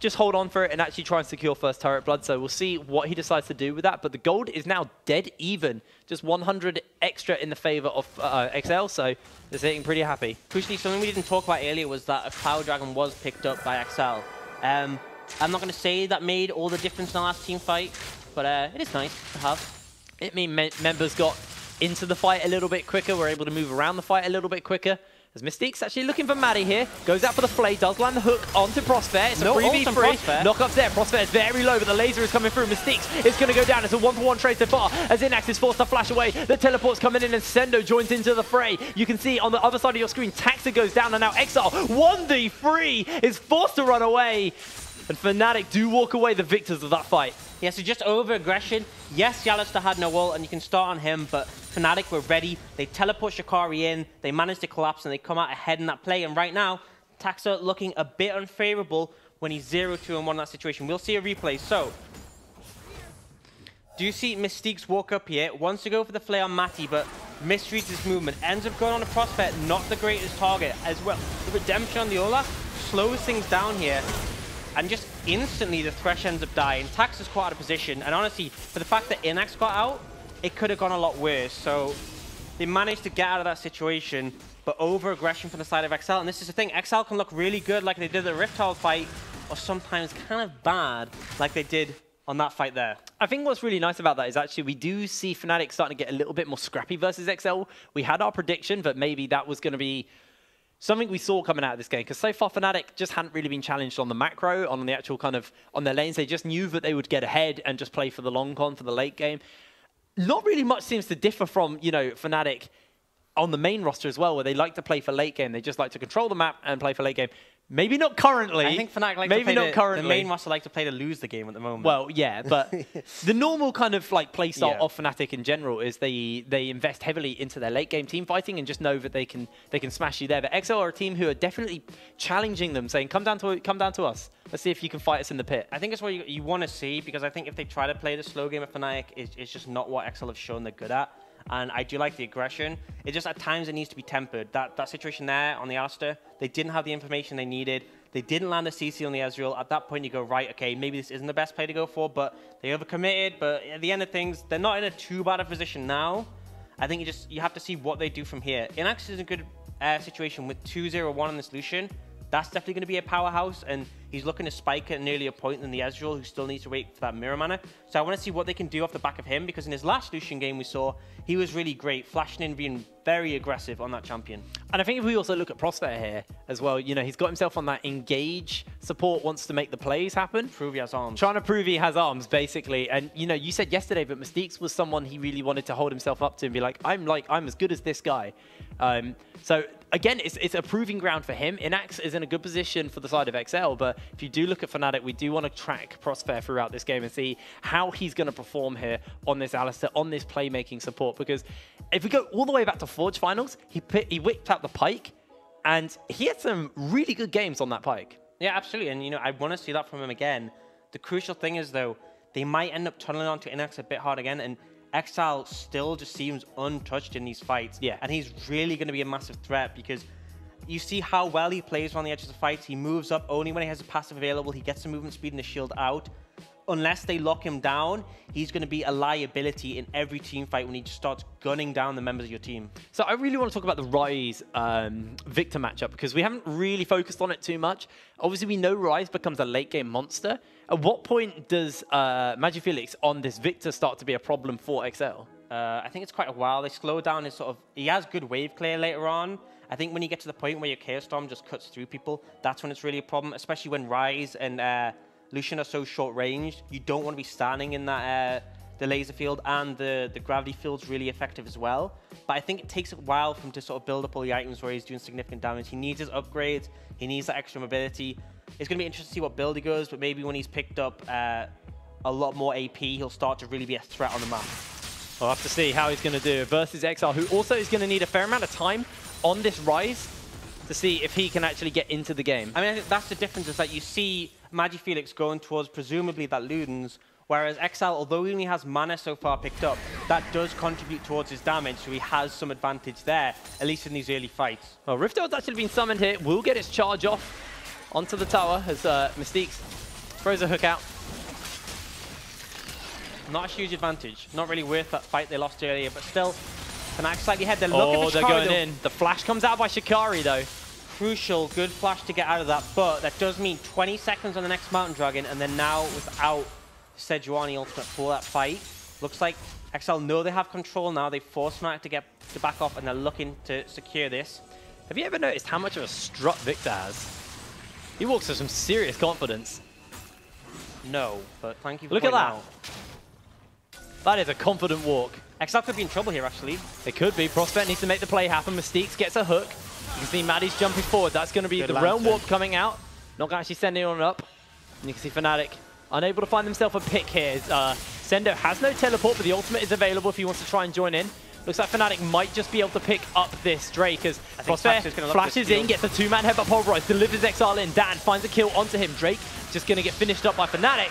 Speaker 1: just hold on for it and actually try and secure first turret blood. So we'll see what he decides to do with that. But the gold is now dead even. Just 100 extra in the favor of XL, so they're sitting pretty happy.
Speaker 2: Crucially, something we didn't talk about earlier was that a Cloud Dragon was picked up by XL. I'm not going to say that made all the difference in the last team fight, but it is nice to have.
Speaker 1: It means members got into the fight a little bit quicker, were able to move around the fight a little bit quicker. As Mystique's actually looking for Maddie here. Goes out for the flay, does land the hook onto Prosper. It's a 3v3. Knockup's there. Prosper is very low, but the laser is coming through. Mystique's is going to go down. It's a 1-for-1 trade so far, as Inax is forced to flash away. The teleport's coming in, and Sendo joins into the fray. You can see on the other side of your screen, Taxa goes down, and now Exile, 1v3, is forced to run away. And Fnatic do walk away the victors of that fight.
Speaker 2: Yeah, so just over-aggression. Yes, Yalister had no ult, and you can start on him, but Fnatic were ready. They teleport Shikari in, they managed to collapse, and they come out ahead in that play. And right now, Taxa looking a bit unfavorable when he's 0-2-1 in that situation. We'll see a replay. So, do you see Mystique's walk up here? Wants to go for the flare on Matty, but misreads his movement. Ends up going on a Prospect, not the greatest target as well. The Redemption on the Olaf slows things down here. And just instantly, the Thresh ends up dying. Tax is quite out of position. And honestly, for the fact that Inax got out, it could have gone a lot worse. So they managed to get out of that situation, but over-aggression from the side of XL. And this is the thing, XL can look really good like they did the Rift Herald fight, or sometimes kind of bad like they did on that fight there.
Speaker 1: I think what's really nice about that is actually we do see Fnatic starting to get a little bit more scrappy versus XL. We had our prediction, but maybe that was going to be something we saw coming out of this game, because so far Fnatic just hadn't really been challenged on the macro, on the actual kind of, on their lanes. They just knew that they would get ahead and just play for the long con, for the late game. Not really much seems to differ from, you know, Fnatic on the main roster as well, where they like to play for late game. They just like to control the map and play for late game. Maybe not currently.
Speaker 2: I think Fnatic like to play the main roster like to play to lose the game at the moment.
Speaker 1: Well, yeah, but the normal kind of like play style of Fnatic in general is they invest heavily into their late game team fighting and just know that they can smash you there. But XL are a team who are definitely challenging them, saying, come down to us. Let's see if you can fight us in the pit.
Speaker 2: I think it's what you want to see, because I think if they try to play the slow game of Fnatic, it's just not what XL have shown they're good at. And I do like the aggression. It just, at times, it needs to be tempered. That situation there on the Alistair, they didn't have the information they needed. They didn't land a CC on the Ezreal. At that point, you go, right, okay, maybe this isn't the best play to go for, but they overcommitted. But at the end of things, they're not in a too bad a position now. I think you have to see what they do from here. Inax is in a good situation with 2-0-1 on this Lucian. That's definitely going to be a powerhouse, and he's looking to spike at an earlier point than the Ezreal, who still needs to wait for that mirror mana. So I want to see what they can do off the back of him, because in his last Lucian game we saw, he was really great, flashing in, being very aggressive on that champion.
Speaker 1: And I think if we also look at Prospect here as well, you know, he's got himself on that engage support, wants to make the plays happen.
Speaker 2: Prove he has arms.
Speaker 1: Trying to prove he has arms, basically. And, you know, you said yesterday, but Mystique's was someone he really wanted to hold himself up to and be like, I'm as good as this guy. So again, it's a proving ground for him. Inax is in a good position for the side of XL, but if you do look at Fnatic, we do want to track Prospect throughout this game and see how he's going to perform here on this Alistar, on this playmaking support. Because if we go all the way back to Forge Finals, he whipped out the Pyke, and he had some really good games on that Pyke.
Speaker 2: Yeah, absolutely. And, you know, I want to see that from him again. The crucial thing is, though, they might end up tunneling onto Inax a bit hard again, and Exile still just seems untouched in these fights.
Speaker 1: Yeah.
Speaker 2: And he's really going to be a massive threat, because you see how well he plays on the edges of fights. He moves up only when he has a passive available. He gets the movement speed and the shield out. Unless they lock him down, he's going to be a liability in every team fight when he just starts gunning down the members of your team.
Speaker 1: So I really want to talk about the Ryze Victor matchup, because we haven't really focused on it too much. Obviously, we know Ryze becomes a late game monster. At what point does Magifelix on this Victor start to be a problem for XL?
Speaker 2: I think it's quite a while. They slow down his he has good wave clear later on. I think when you get to the point where your Chaos Storm just cuts through people, that's when it's really a problem, especially when Ryze and Lucian are so short ranged. You don't want to be standing in that the laser field, and the gravity field's really effective as well. But I think it takes a while for him to sort of build up all the items where he's doing significant damage. He needs his upgrades. He needs that extra mobility. It's going to be interesting to see what build he goes, but maybe when he's picked up a lot more AP, he'll start to really be a threat on the map.
Speaker 1: We'll have to see how he's going to do versus Exile, who also is going to need a fair amount of time on this Ryze to see if he can actually get into the game.
Speaker 2: I mean, I think that's the difference, is that you see Magifelix going towards presumably that Ludens, whereas Exile, although he only has mana so far picked up, that does contribute towards his damage, so he has some advantage there, at least in these early fights.
Speaker 1: Well, Riftel's actually been summoned here. Will get its charge off onto the tower as Mystique throws a hook out.
Speaker 2: Not a huge advantage. Not really worth that fight they lost earlier, but still, Fnatic slightly ahead. They're looking for Shikari.
Speaker 1: They're going in. The flash comes out by Shikari, though.
Speaker 2: Crucial, good flash to get out of that, but that does mean 20 seconds on the next Mountain Dragon, and then now without Sejuani ultimate for that fight. Looks like XL know they have control now. They force Fnatic to back off, and they're looking to secure this.
Speaker 1: Have you ever noticed how much of a strut Victor has? He walks with some serious confidence.
Speaker 2: No, but thank you for
Speaker 1: Look at that.
Speaker 2: out.
Speaker 1: That is a confident walk.
Speaker 2: XL could be in trouble here, actually.
Speaker 1: It could be. Prospect needs to make the play happen. Mystique gets a hook. You can see Maddie's jumping forward. That's going to be the Realm Warp coming out. Not going to actually send anyone up. And you can see Fnatic unable to find themselves a pick here. Sendo has no teleport, but the ultimate is available if he wants to try and join in. Looks like Fnatic might just be able to pick up this Drake as Prospect flashes in, gets a two-man headbutt pulverize, delivers Exile in. Dan finds a kill onto him. Drake just going to get finished up by Fnatic.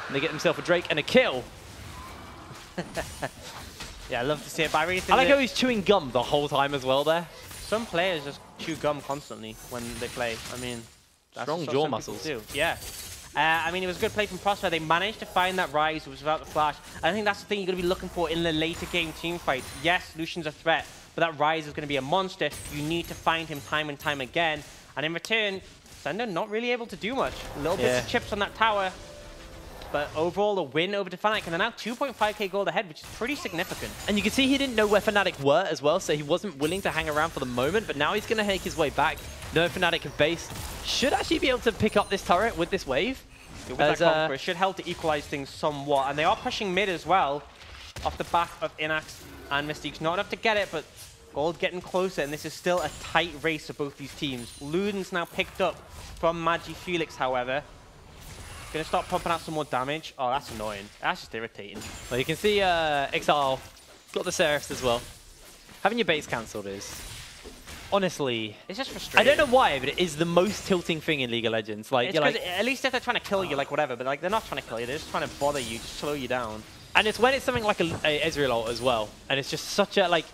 Speaker 1: And they get themselves a Drake and a kill.
Speaker 2: Yeah, I love to see it, but I really think
Speaker 1: I like how he's chewing gum the whole time as well there.
Speaker 2: Some players just chew gum constantly when they play. I mean, that's
Speaker 1: strong jaw muscles.
Speaker 2: Do. Yeah. I mean, it was a good play from Prospect. They managed to find that Ryze, who was without the flash. I think that's the thing you're going to be looking for in the later game team fight. Yes, Lucian's a threat, but that Ryze is going to be a monster. You need to find him time and time again. And in return, Sendo not really able to do much. Little bits of chips on that tower. But overall, a win over to Fnatic, and they're now 2.5k gold ahead, which is pretty significant.
Speaker 1: And you can see he didn't know where Fnatic were as well, so he wasn't willing to hang around for the moment, but now he's going to make his way back. No Fnatic have base. Should actually be able to pick up this turret with this wave.
Speaker 2: It should help to equalize things somewhat. And they are pushing mid as well, off the back of Inax and Mystique's. Not enough to get it, but gold getting closer, and this is still a tight race of both these teams. Luden's now picked up from Magifelix, however. Gonna start pumping out some more damage. Oh, that's annoying. That's just irritating.
Speaker 1: Well, you can see Exile got the Seraphs as well. Having your base cancelled is, honestly,
Speaker 2: it's just frustrating.
Speaker 1: I don't know why, but it is the most tilting thing in League of Legends. Like,
Speaker 2: it's at least if they're trying to kill you, like whatever, but like they're not trying to kill you. They're just trying to bother you, just slow you down.
Speaker 1: And it's when it's something like a Ezreal ult as well, and it's just such a like.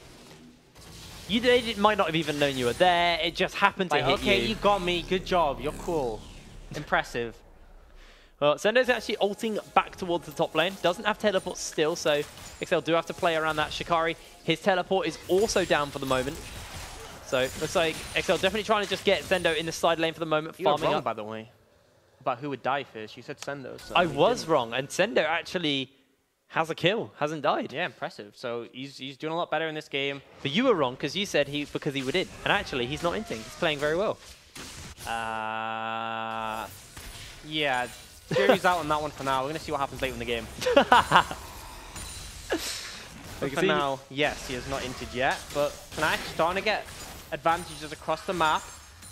Speaker 1: They might not have even known you were there. It just happened to hit you.
Speaker 2: Okay, you got me. Good job. You're cool. Impressive.
Speaker 1: Well, Sendo's actually ulting back towards the top lane. Doesn't have teleport still, so XL do have to play around that. Shikari, his teleport is also down for the moment. So looks like XL definitely trying to just get Sendo in the side lane for the moment,
Speaker 2: You were
Speaker 1: farming
Speaker 2: wrong,
Speaker 1: up.
Speaker 2: by the way, about who would die first. You said Sendo. So
Speaker 1: I was wrong, and Sendo actually has a kill, hasn't died.
Speaker 2: Yeah, impressive. So he's doing a lot better in this game.
Speaker 1: But you were wrong because you said because he would in, and actually he's not inting. He's playing very well.
Speaker 2: Yeah, jury's out on that one for now. We're gonna see what happens later in the game. But for now, yes, he has not inted yet, but Fnatic starting to get advantages across the map.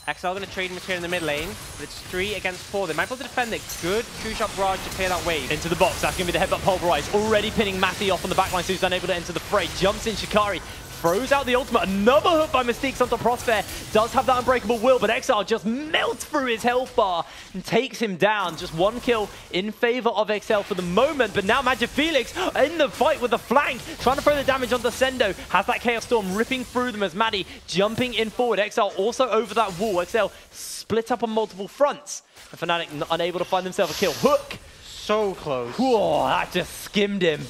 Speaker 2: XL going to trade him here in the mid lane, but it's 3 against 4. They might be able to defend it. Good true shot barrage to clear that wave.
Speaker 1: Into the box, that's going to be the headbutt pulverize. Already pinning Matty off on the backline, so he's unable to enter the fray. Jumps in Shikari, throws out the ultimate. Another hook by Mystique onto Prosper. Does have that unbreakable will, but Exile just melts through his health bar and takes him down. Just one kill in favor of XL for the moment, but now Magic Felix in the fight with the flank, trying to throw the damage onto Sendo. Has that Chaos Storm ripping through them as Maddie jumping in forward. XL also over that wall. XL split up on multiple fronts. And Fnatic unable to find themselves a kill. Hook!
Speaker 2: So close.
Speaker 1: Whoa, that just skimmed him.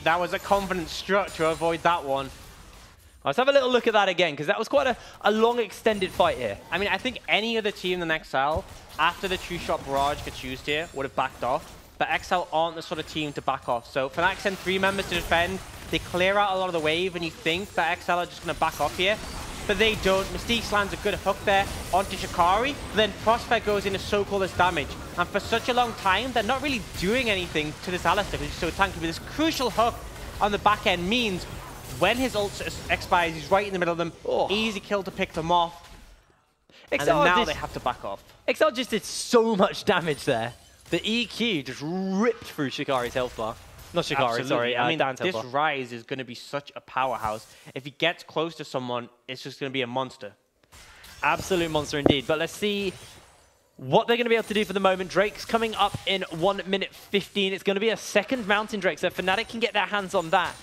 Speaker 2: That was a confident strut to avoid that one.
Speaker 1: Let's have a little look at that again, because that was quite a long, extended fight here.
Speaker 2: I mean, I think any other team than XL, after the true shot barrage gets used here, would have backed off. But XL aren't the sort of team to back off. So Fnatic send 3 members to defend. They clear out a lot of the wave, and you think that XL are just going to back off here. But they don't. Mystique lands a good hook there onto Shikari. Then Prospect goes in to soak all this damage. And for such a long time, they're not really doing anything to this Alistar, which is so tanky. But this crucial hook on the back end means when his ult expires, he's right in the middle of them. Oh. Easy kill to pick them off. And then now they have to back off.
Speaker 1: XL just did so much damage there. The EQ just ripped through Shikari's health bar. Not Shikari, sorry.
Speaker 2: I mean,
Speaker 1: Dan's
Speaker 2: this
Speaker 1: health bar.
Speaker 2: Ryze is going to be such a powerhouse. If he gets close to someone, it's just going to be a monster.
Speaker 1: Absolute monster indeed. But let's see what they're going to be able to do for the moment. Drake's coming up in 1 minute 15. It's going to be a second Mountain Drake, so if Fnatic can get their hands on that,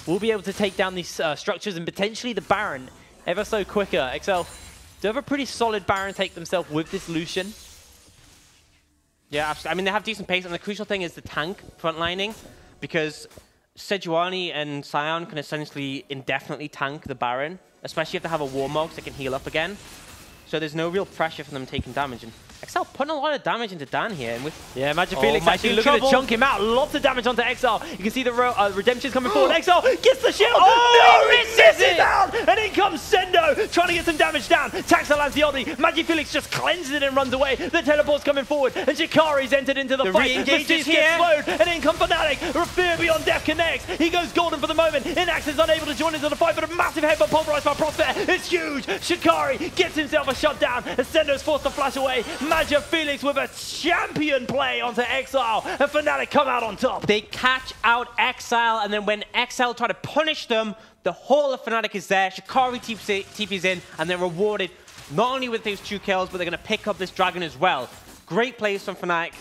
Speaker 1: we'll be able to take down these structures and potentially the Baron ever so quicker. XL do have a pretty solid Baron take themselves with this Lucian.
Speaker 2: Yeah, absolutely. I mean, they have decent pace, and the crucial thing is the tank frontlining, because Sejuani and Sion can essentially indefinitely tank the Baron, especially if they have a Warmog that can heal up again. So there's no real pressure from them taking damage. And XL putting a lot of damage into Dan here. And with
Speaker 1: Magic Felix actually looking to chunk him out. Lots of damage onto XL. You can see the Redemption's coming forward. XL gets the shield.
Speaker 2: Oh,
Speaker 1: no, misses it down. And in comes Sendo, trying to get some damage down. Taxa lands the Oddie. Magic Felix just cleanses it and runs away. The teleport's coming forward. And Shikari's entered into the fight.
Speaker 2: Re-engages
Speaker 1: here. Gets slowed. And in comes Fnatic. Fear Beyond Death connects. He goes golden for the moment. Inax is unable to join into the fight, but a massive headbutt pulverized by Prospect. It's huge. Shikari gets himself a shutdown. And Sendo's forced to flash away. Magic Felix with a champion play onto Exile, and Fnatic come out on top.
Speaker 2: They catch out Exile, and then when Exile try to punish them, the whole of Fnatic is there. Shikari TP's in, and they're rewarded not only with those 2 kills, but they're going to pick up this dragon as well. Great plays from Fnatic,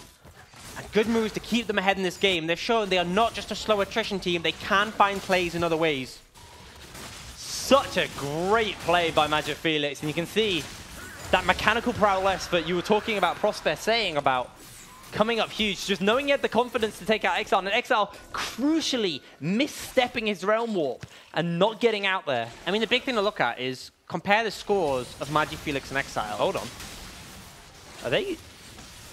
Speaker 2: and good moves to keep them ahead in this game. They've shown they are not just a slow attrition team, they can find plays in other ways.
Speaker 1: Such a great play by Magic Felix, and you can see that mechanical prowess that you were talking about Prosper saying about coming up huge, just knowing he had the confidence to take out Exile, and Exile crucially misstepping his Realm Warp and not getting out there.
Speaker 2: I mean, the big thing to look at is compare the scores of Magic Felix and Exile.
Speaker 1: Hold on.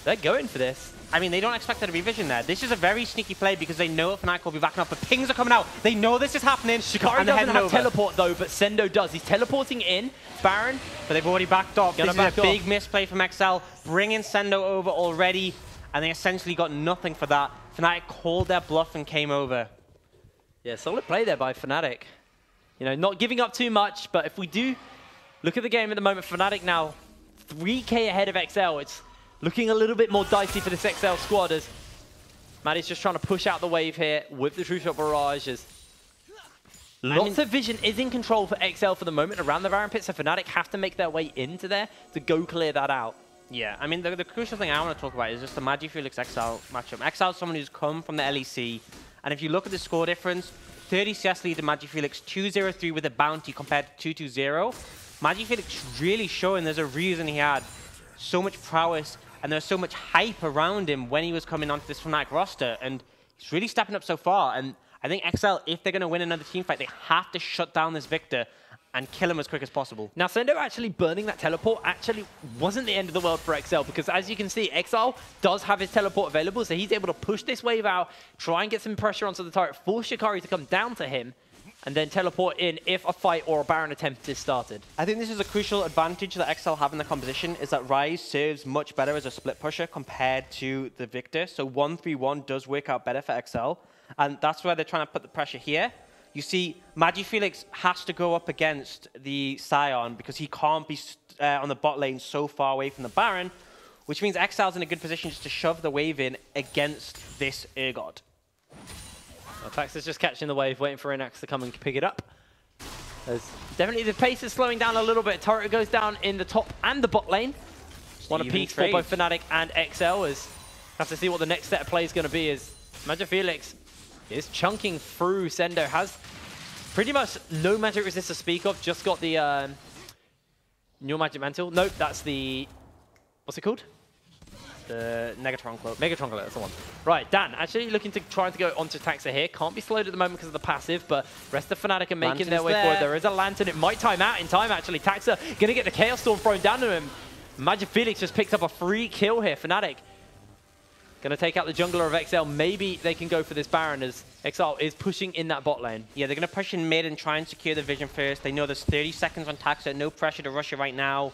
Speaker 1: They're going for this.
Speaker 2: I mean, they don't expect there to be vision there. This is a very sneaky play because they know Fnatic will be backing up, but pings are coming out. They know this is happening.
Speaker 1: Shikari doesn't have teleport though, but Sendo does. He's teleporting in. Baron.
Speaker 2: But they've already backed off. This is a big misplay from XL, bringing Sendo over already, and they essentially got nothing for that. Fnatic called their bluff and came over.
Speaker 1: Yeah, solid play there by Fnatic. You know, not giving up too much, but if we do look at the game at the moment, Fnatic now 3K ahead of XL. It's looking a little bit more dicey for this XL squad as Maddie's just trying to push out the wave here with the True Shot Barrage. Lots of vision is in control for XL for the moment around the Baron pit, so Fnatic have to make their way into there to go clear that out.
Speaker 2: Yeah, I mean, the crucial thing I want to talk about is just the Magic Felix XL matchup. XL is someone who's come from the LEC, and if you look at the score difference, 30 CS lead to Magic Felix, 2-0-3 with a bounty compared to 2-2-0. Magic Felix really showing there's a reason he had so much prowess and there was so much hype around him when he was coming onto this Fnatic roster, and he's really stepping up so far. And I think XL, if they're going to win another team fight, they have to shut down this Victor and kill him as quick as possible.
Speaker 1: Now, Sendo actually burning that teleport actually wasn't the end of the world for XL, because as you can see, XL does have his teleport available, so he's able to push this wave out, try and get some pressure onto the turret, force Shikari to come down to him, and then teleport in if a fight or a Baron attempt is started.
Speaker 2: I think this is a crucial advantage that XL have in the composition, is that Ryze serves much better as a split pusher compared to the Victor. So 1-3-1 does work out better for XL, and that's where they're trying to put the pressure here. You see, Felix has to go up against the Scion because he can't be on the bot lane so far away from the Baron, which means XL's in a good position just to shove the wave in against this Urgot.
Speaker 1: Tax is just catching the wave, waiting for Inax to come and pick it up. Definitely the pace is slowing down a little bit. Turret goes down in the top and the bot lane. One apiece for both Fnatic and XL. Have to see what the next set of play is going to be, as Felix is chunking through. Sendo has pretty much no magic resist to speak of, just got the new magic mantle. Nope, that's the, what's it called?
Speaker 2: The Megatron Cloak.
Speaker 1: Megatron Cloak, that's the one. Right, Dan, actually looking to try to go onto Taxa here. Can't be slowed at the moment because of the passive, but rest of Fnatic are making their way forward. There is a Lantern. It might time out in time, actually. Taxa going to get the Chaos Storm thrown down to him. Felix just picked up a free kill here. Fnatic going to take out the jungler of XL. Maybe they can go for this Baron, as XL is pushing in that bot lane. Yeah, they're going to push in mid and try and secure the vision first. They know there's 30 seconds on Taxa. No pressure to rush it right now.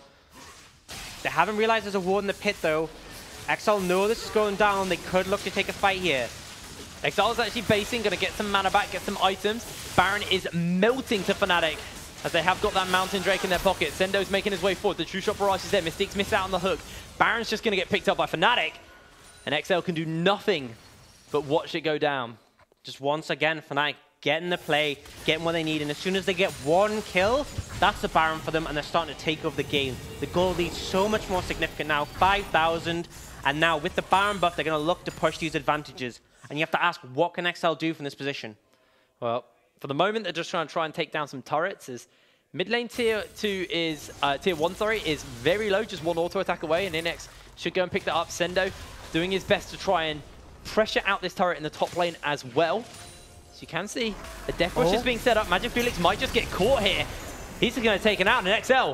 Speaker 1: They haven't realized there's a ward in the pit, though. XL know this is going down. They could look to take a fight here. XL is actually basing, going to get some mana back, get some items. Baron is melting to Fnatic, as they have got that Mountain Drake in their pocket. Sendo's making his way forward. The True Shot Barrage is there. Mystique's missed out on the hook. Baron's just going to get picked up by Fnatic, and XL can do nothing but watch it go down. Just once again, Fnatic getting the play, getting what they need, and as soon as they get one kill, that's the Baron for them, and they're starting to take over the game. The gold lead's so much more significant now, 5,000. And now with the Baron buff, they're going to look to push these advantages. And you have to ask, what can XL do from this position? Well, for the moment, they're just trying to take down some turrets. As mid lane tier 1, is very low, just one auto attack away, and Inex should go and pick that up. Sendo doing his best to try and pressure out this turret in the top lane as well. So you can see the death rush is being set up. Felix might just get caught here. He's going to take it out in XL.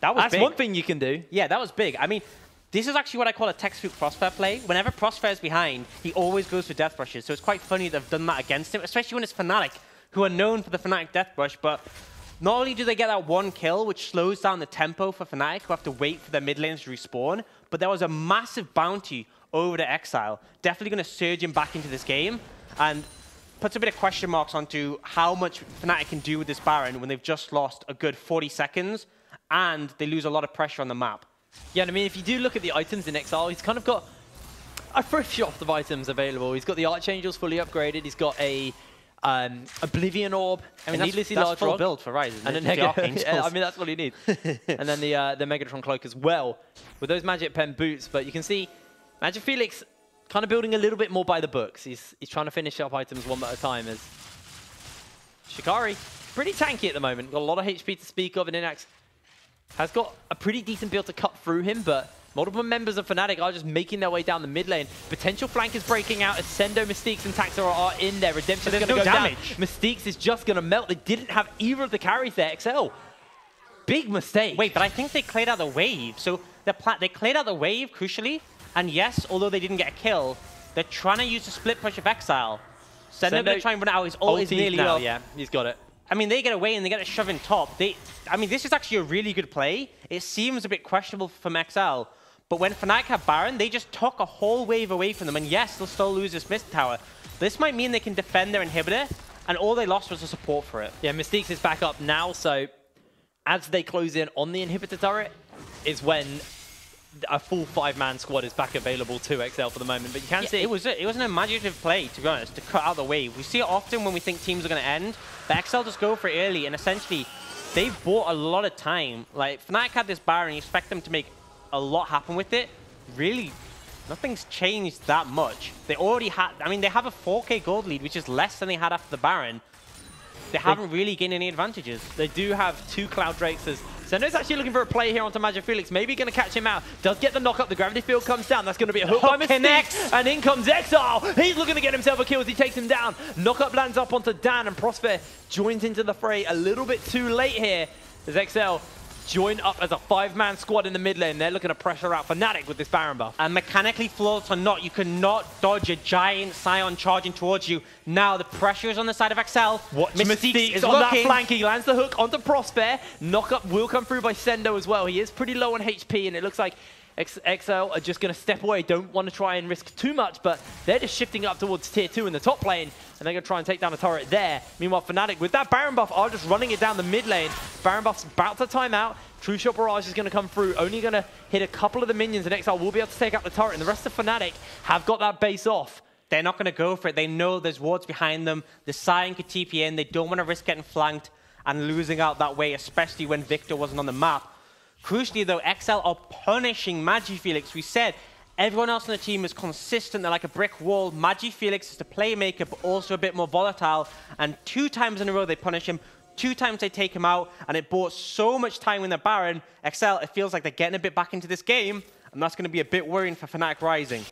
Speaker 1: That's big. One thing you can do. Yeah, that was big. I mean, this is actually what I call a textbook Prosper play. Whenever Prosper is behind, he always goes for Death Rushes. So it's quite funny they've done that against him, especially when it's Fnatic, who are known for the Fnatic Death Rush. But not only do they get that one kill, which slows down the tempo for Fnatic, who have to wait for their mid lanes to respawn, but there was a massive bounty over to Exile. Definitely going to surge him back into this game, and puts a bit of question marks onto how much Fnatic can do with this Baron when they've just lost a good 40 seconds, and they lose a lot of pressure on the map. Yeah, and I mean, if you do look at the items in Exile, he's kind of got a thrift shop of items available. He's got the Archangels fully upgraded. He's got a Oblivion Orb. I mean, that's full build for Ryze, isn't it? Yeah, I mean, that's what he needs. And then the Megatron Cloak as well, with those Magic Pen boots. But you can see Felix kind of building a little bit more by the books. He's trying to finish up items one at a time. As Shikari, pretty tanky at the moment. Got a lot of HP to speak of, and Inax has got a pretty decent build to cut through him, but multiple members of Fnatic are just making their way down the mid lane. Potential flank is breaking out as Sendo, Mystiques, and Taxa are in there. Redemption's going to go down. Mystiques is just going to melt. They didn't have either of the carries there. XL, big mistake. Wait, but I think they cleared out the wave. So they cleared out the wave, crucially. And yes, although they didn't get a kill, they're trying to use the split push of Exile. Sendo going to try and run out. His ult is nearly off. Yeah, he's got it. I mean, they get away and they get a shove in top. I mean, this is actually a really good play. It seems a bit questionable from XL, but when Fnatic have Baron, they just took a whole wave away from them. And yes, they'll still lose this Mist Tower. This might mean they can defend their inhibitor, and all they lost was the support for it. Yeah, Mystiques is back up now, so as they close in on the inhibitor turret is when a full 5-man squad is back available to XL for the moment. But you can see it was an imaginative play, to be honest, to cut out the wave. We see it often when we think teams are going to end, but XL just go for it early, and essentially they've bought a lot of time. Like, Fnatic had this Baron, you expect them to make a lot happen with it. Really, nothing's changed that much. They already had, I mean, they have a 4K gold lead, which is less than they had after the Baron. They haven't really gained any advantages. They do have 2 Cloud Drakes, as Sendo's actually looking for a play here onto Magic Felix. Maybe going to catch him out. Does get the knock-up. The gravity field comes down. That's going to be a hook by Mystique. And in comes Exile. He's looking to get himself a kill as he takes him down. Knock-up lands up onto Dan, and Prosper joins into the fray a little bit too late here as Exile join up as a 5-man squad in the mid lane. They're looking to pressure out Fnatic with this Baron buff.
Speaker 2: And mechanically flawless or not, you cannot dodge a giant Scion charging towards you. Now the pressure is on the side of XL.
Speaker 1: Mystique is on that flank. He lands the hook onto Prosper. Knock-up will come through by Sendo as well. He is pretty low on HP, and it looks like XL are just going to step away. Don't want to try and risk too much, but they're just shifting up towards tier 2 in the top lane, and they're going to try and take down a turret there. Meanwhile, Fnatic, with that Baron buff, are just running it down the mid lane. Baron buff's about to time out. True Shot Barrage is going to come through, only going to hit a couple of the minions, and XL will be able to take out the turret, and the rest of Fnatic have got that base off.
Speaker 2: They're not going to go for it. They know there's wards behind them. The Scion could TP in. They don't want to risk getting flanked and losing out that way, especially when Victor wasn't on the map. Crucially, though, XL are punishing MagiFelix. We said everyone else on the team is consistent. They're like a brick wall. MagiFelix is the playmaker, but also a bit more volatile. And 2 times in a row, they punish him. 2 times they take him out, and it bought so much time in the Baron. XL, it feels like they're getting a bit back into this game, and that's going to be a bit worrying for Fnatic Rising.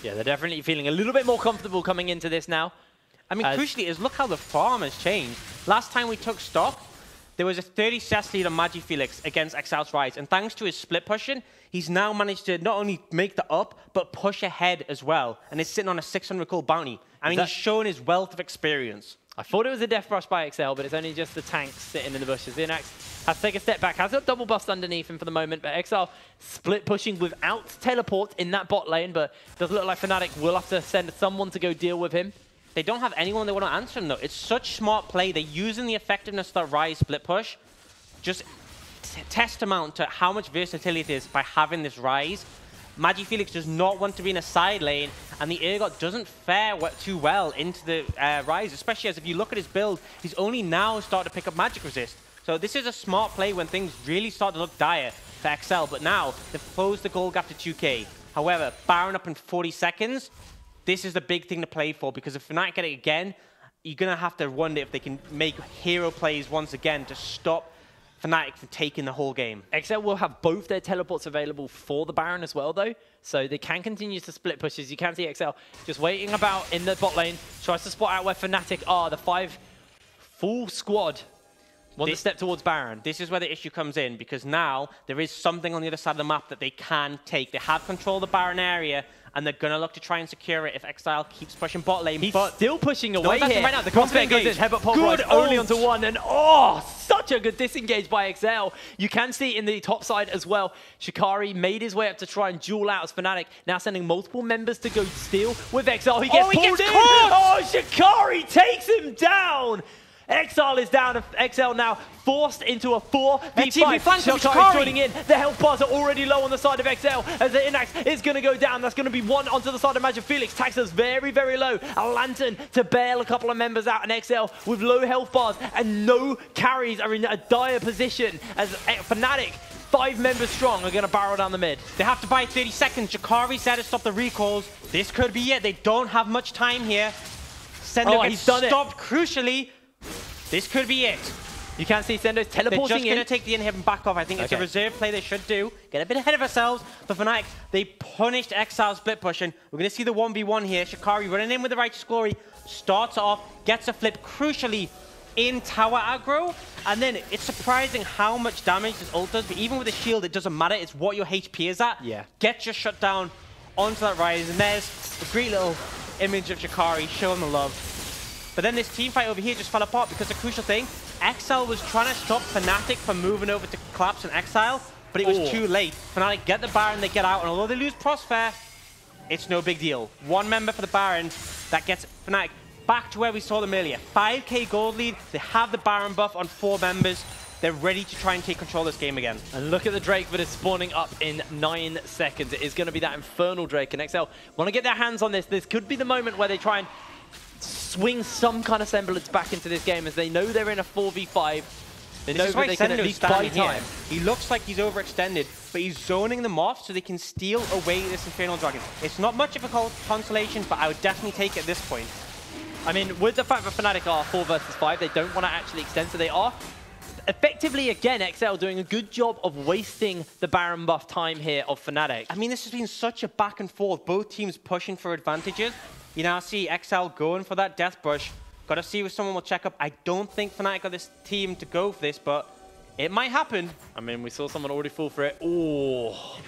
Speaker 1: Yeah, they're definitely feeling a little bit more comfortable coming into this now.
Speaker 2: I mean, crucially is look how the farm has changed. Last time we took stock, there was a 30 CS lead on MagiFelix against XL's Rise, and thanks to his split pushing, he's now managed to not only make the up, but push ahead as well, and is sitting on a 600 gold bounty. I mean, he's shown his wealth of experience.
Speaker 1: I thought it was a death rush by XL, but it's only just the tank sitting in the bushes. Inax has to take a step back, has got double bust underneath him for the moment, but XL split pushing without teleport in that bot lane, but it does look like Fnatic will have to send someone to go deal with him.
Speaker 2: They don't have anyone they want to answer him, though. It's such smart play. They're using the effectiveness of that Rise split push. Just testament to how much versatility it is by having this Rise. MagiFelix does not want to be in a side lane, and the Urgot doesn't fare too well into the Rise, especially as if you look at his build, he's only now starting to pick up magic resist. So this is a smart play when things really start to look dire for XL, but now they've closed the gold gap to 2k. However, Baron up in 40 seconds, this is the big thing to play for, because if Fnatic get it again, you're going to have to wonder if they can make hero plays once again to stop Fnatic from taking the whole game.
Speaker 1: XL will have both their teleports available for the Baron as well, though, so they can continue to split pushes. You can see XL just waiting about in the bot lane, tries to spot out where Fnatic are. The 5 full squad want to step towards Baron.
Speaker 2: This is where the issue comes in, because now there is something on the other side of the map that they can take. They have control of the Baron area, and they're going to look to try and secure it if Exile keeps pushing bot lane.
Speaker 1: He's
Speaker 2: but
Speaker 1: still pushing away here.
Speaker 2: Right now, the
Speaker 1: Prospect goes in, headbutt pulverize only onto 1, and such a good disengage by XL. You can see in the top side as well, Shikari made his way up to try and duel out as Fnatic, now sending multiple members to go steal with XL. He gets pulled in!
Speaker 2: Caught!
Speaker 1: Oh, Shikari takes him down! Exile is down, XL now forced into a 4v5. Shikari joining in. The health bars are already low on the side of XL as the Inax is going to go down. That's going to be 1 onto the side of MagiFelix. Taxa's very, very low. A Lantern to bail a couple of members out, and XL with low health bars and no carries are in a dire position as Fnatic, 5 members strong, are going to barrel down the mid.
Speaker 2: They have to buy 30 seconds. Shikari's there to stop the recalls. This could be it. They don't have much time here. Sendo gets stopped crucially. This could be it.
Speaker 1: You can see Sendo's teleporting in.
Speaker 2: They're just going to take the inhib and back off. I think it's a reserve play they should do. Get a bit ahead of ourselves. But Fnatic, they punished Exile split pushing. We're going to see the 1v1 here. Shikari running in with the Righteous Glory. Starts off, gets a flip crucially in tower aggro. And then it's surprising how much damage this ult does. But even with the shield, it doesn't matter. It's what your HP is at.
Speaker 1: Yeah.
Speaker 2: Get your shutdown onto that Rise. And there's a great little image of Shikari showing the love. But then this team fight over here just fell apart because the crucial thing, Exile was trying to stop Fnatic from moving over to Collapse and Exile, but it was too late. Fnatic get the Baron, they get out, and although they lose Prosper, it's no big deal. 1 member for the Baron, that gets Fnatic back to where we saw them earlier. 5k gold lead, they have the Baron buff on 4 members. They're ready to try and take control of this game again.
Speaker 1: And look at the Drake that is spawning up in 9 seconds. It is going to be that Infernal Drake, and XL want to get their hands on this. This could be the moment where they try and swing some kind of semblance back into this game, as they know they're in a 4v5. They know that they can at least buy time.
Speaker 2: He looks like he's overextended, but he's zoning them off so they can steal away this Infernal Dragon. It's not much of a consolation, but I would definitely take it at this point.
Speaker 1: I mean, with the fact that Fnatic are 4 versus 5, they don't want to actually extend, so they are effectively, again, XL doing a good job of wasting the Baron buff time here of Fnatic.
Speaker 2: I mean, this has been such a back and forth. Both teams pushing for advantages. You now see XL going for that death brush. Got to see if someone will check up. I don't think Fnatic got this team to go for this, but it might happen.
Speaker 1: I mean, we saw someone already fall for it. Oh,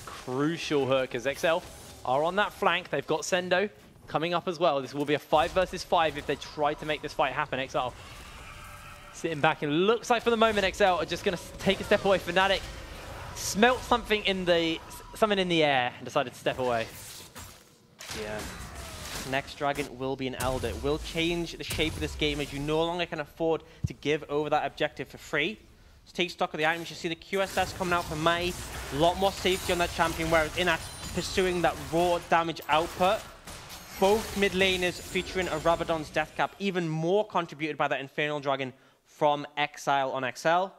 Speaker 1: crucial hook as XL are on that flank. They've got Sendo coming up as well. This will be a 5 versus 5 if they try to make this fight happen. XL sitting back, and looks like for the moment XL are just going to take a step away. Fnatic smelt something in the air and decided to step away.
Speaker 2: Yeah. Next dragon will be an Elder. It will change the shape of this game as you no longer can afford to give over that objective for free. Let's take stock of the items. You see the QSS coming out for Mai. A lot more safety on that champion, whereas Inax pursuing that raw damage output. Both mid laners featuring a Rabadon's death cap, even more contributed by that Infernal Dragon from Exile on XL.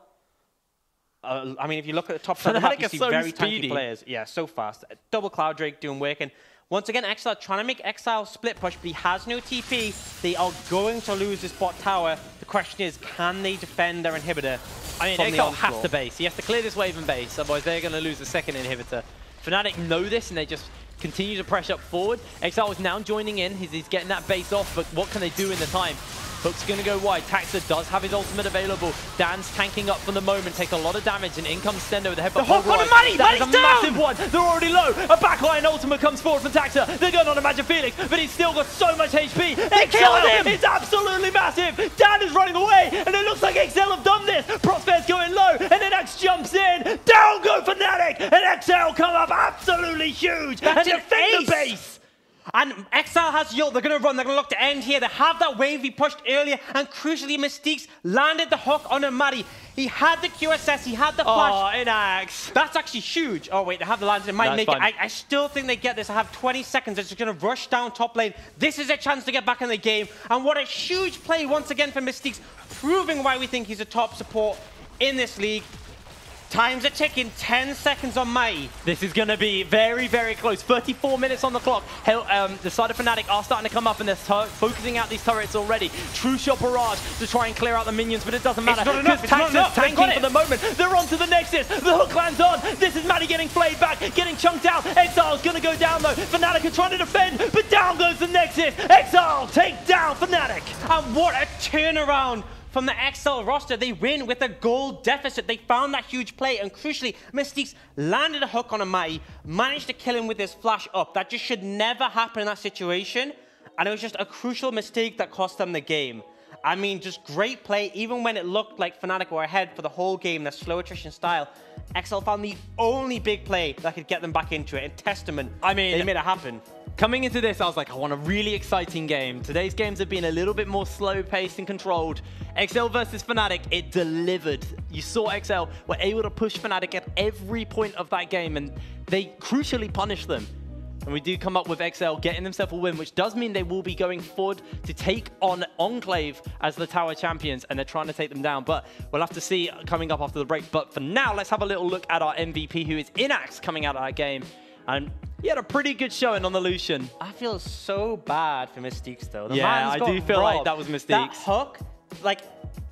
Speaker 2: I mean, if you look at the top side of the map, you see very tanky players. Yeah, so fast. Double Cloud Drake doing work. And once again, Exile trying to make Exile split push, but he has no TP. They are going to lose this bot tower. The question is, can they defend their inhibitor?
Speaker 1: I mean, Exile has to base. He has to clear this wave and base, otherwise they're going to lose the second inhibitor. Fnatic know this, and they just continue to press up forward. Exile is now joining in. He's getting that base off, but what can they do in the time? Hook's going to go wide. Taxa does have his ultimate available. Dan's tanking up for the moment, takes a lot of damage, and in comes Stendo with the headbutt.
Speaker 2: The hook on Money!
Speaker 1: That is a massive one. They're already low. A backline ultimate comes forward from Taxa. They're going on a Magic Felix, but he's still got so much HP.
Speaker 2: They killed him!
Speaker 1: It's absolutely massive. Dan is running away, and it looks like XL have done this. Prospect's going low, and then X jumps in. Down go Fnatic, and XL come up absolutely huge.
Speaker 2: That's
Speaker 1: and defend the base.
Speaker 2: And Exile has ult. They're going to run. They're going to look to end here. They have that wave he pushed earlier. And crucially, Mystique's landed the hook on Amari. He had the QSS. He had the flash.
Speaker 1: Oh, Inax.
Speaker 2: That's actually huge. Oh, wait. They have the land. It might make it. I still think they get this. I have 20 seconds. They're just going to rush down top lane. This is a chance to get back in the game. And what a huge play once again for Mystique's, proving why we think he's a top support in this league. Times are ticking, 10 seconds on Mai.
Speaker 1: This is going to be very, very close. 34 minutes on the clock. The side of Fnatic are starting to come up, and they're focusing out these turrets already. True shot barrage to try and clear out the minions, but it doesn't matter.
Speaker 2: It's not enough.
Speaker 1: Taxa's tanking for the moment. They're onto the Nexus. The hook lands on. This is Maddie getting flayed back, getting chunked out. Exile's going to go down, though. Fnatic are trying to defend, but down goes the Nexus. Exile take down Fnatic.
Speaker 2: And what a turnaround from the XL roster. They win with a gold deficit. They found that huge play, and crucially, Mystique's landed a hook on Amai, managed to kill him with his flash up. That just should never happen in that situation, and it was just a crucial mistake that cost them the game. I mean, just great play, even when it looked like Fnatic were ahead for the whole game, their slow attrition style. XL found the only big play that could get them back into it, and testament, they made it happen.
Speaker 1: Coming into this, I was like, I want a really exciting game. Today's games have been a little bit more slow-paced and controlled. XL versus Fnatic, it delivered. You saw XL were able to push Fnatic at every point of that game, and they crucially punished them. And we do come up with XL getting themselves a win, which does mean they will be going forward to take on Enclave as the tower champions, and they're trying to take them down. But we'll have to see coming up after the break. But for now, let's have a little look at our MVP, who is Inax, coming out of that game. And he had a pretty good showing on the Lucian.
Speaker 2: I feel so bad for Mystique's, though.
Speaker 1: Yeah, I do feel like that was Mystique's.
Speaker 2: That hook, like,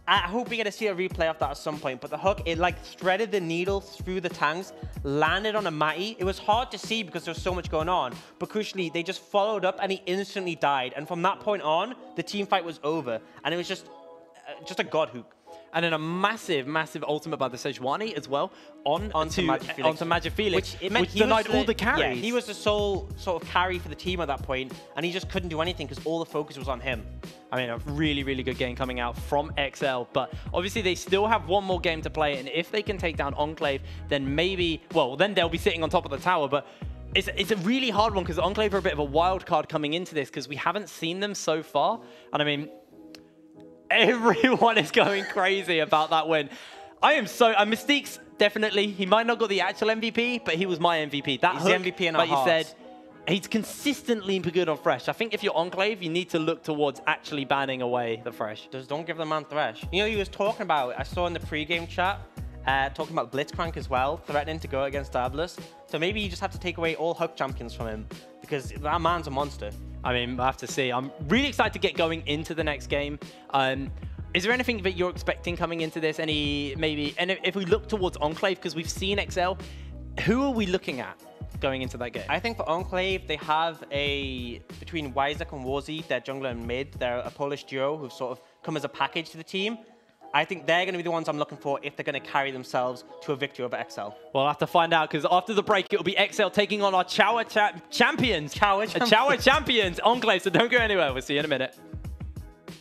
Speaker 2: I hope we get to see a replay of that at some point, but the hook, it like threaded the needle through the tanks, landed on a Matty. It was hard to see because there was so much going on, but crucially, they just followed up and he instantly died. And from that point on, the team fight was over. And it was just a god hook.
Speaker 1: And then a massive, massive ultimate by the Sejuani as well onto Magic Felix, which denied all the carries.
Speaker 2: Yeah, he was the sole sort of carry for the team at that point, and he just couldn't do anything because all the focus was on him.
Speaker 1: I mean, a really, really good game coming out from XL, but obviously they still have one more game to play, and if they can take down Enclave, then maybe, well, then they'll be sitting on top of the tower, but it's a really hard one because Enclave are a bit of a wild card coming into this because we haven't seen them so far, and I mean, everyone is going crazy about that win. I am so... Mystique's definitely... He might not got the actual MVP, but he was my MVP. That
Speaker 2: he's
Speaker 1: hook,
Speaker 2: the MVP in our hearts.
Speaker 1: But you said he's consistently good on Thresh. I think if you're Enclave, you need to look towards actually banning away the Thresh.
Speaker 2: Just don't give the man Thresh. You know, he was talking about... I saw in the pre-game chat, talking about Blitzcrank as well, threatening to go against Dabless. So maybe you just have to take away all hook champions from him, because that man's a monster.
Speaker 1: I mean, we'll have to see. I'm really excited to get going into the next game. Is there anything that you're expecting coming into this? Any maybe? And if we look towards Enclave, because we've seen XL, who are we looking at going into that game?
Speaker 2: I think for Enclave, they have between Wyzek and Warzy, their jungler and mid, they're a Polish duo who've sort of come as a package to the team. I think they're going to be the ones I'm looking for if they're going to carry themselves to a victory over XL.
Speaker 1: We'll have to find out, because after the break, it'll be XL taking on our champions.
Speaker 2: Chower
Speaker 1: Champions, Enclave, so don't go anywhere. We'll see you in a minute.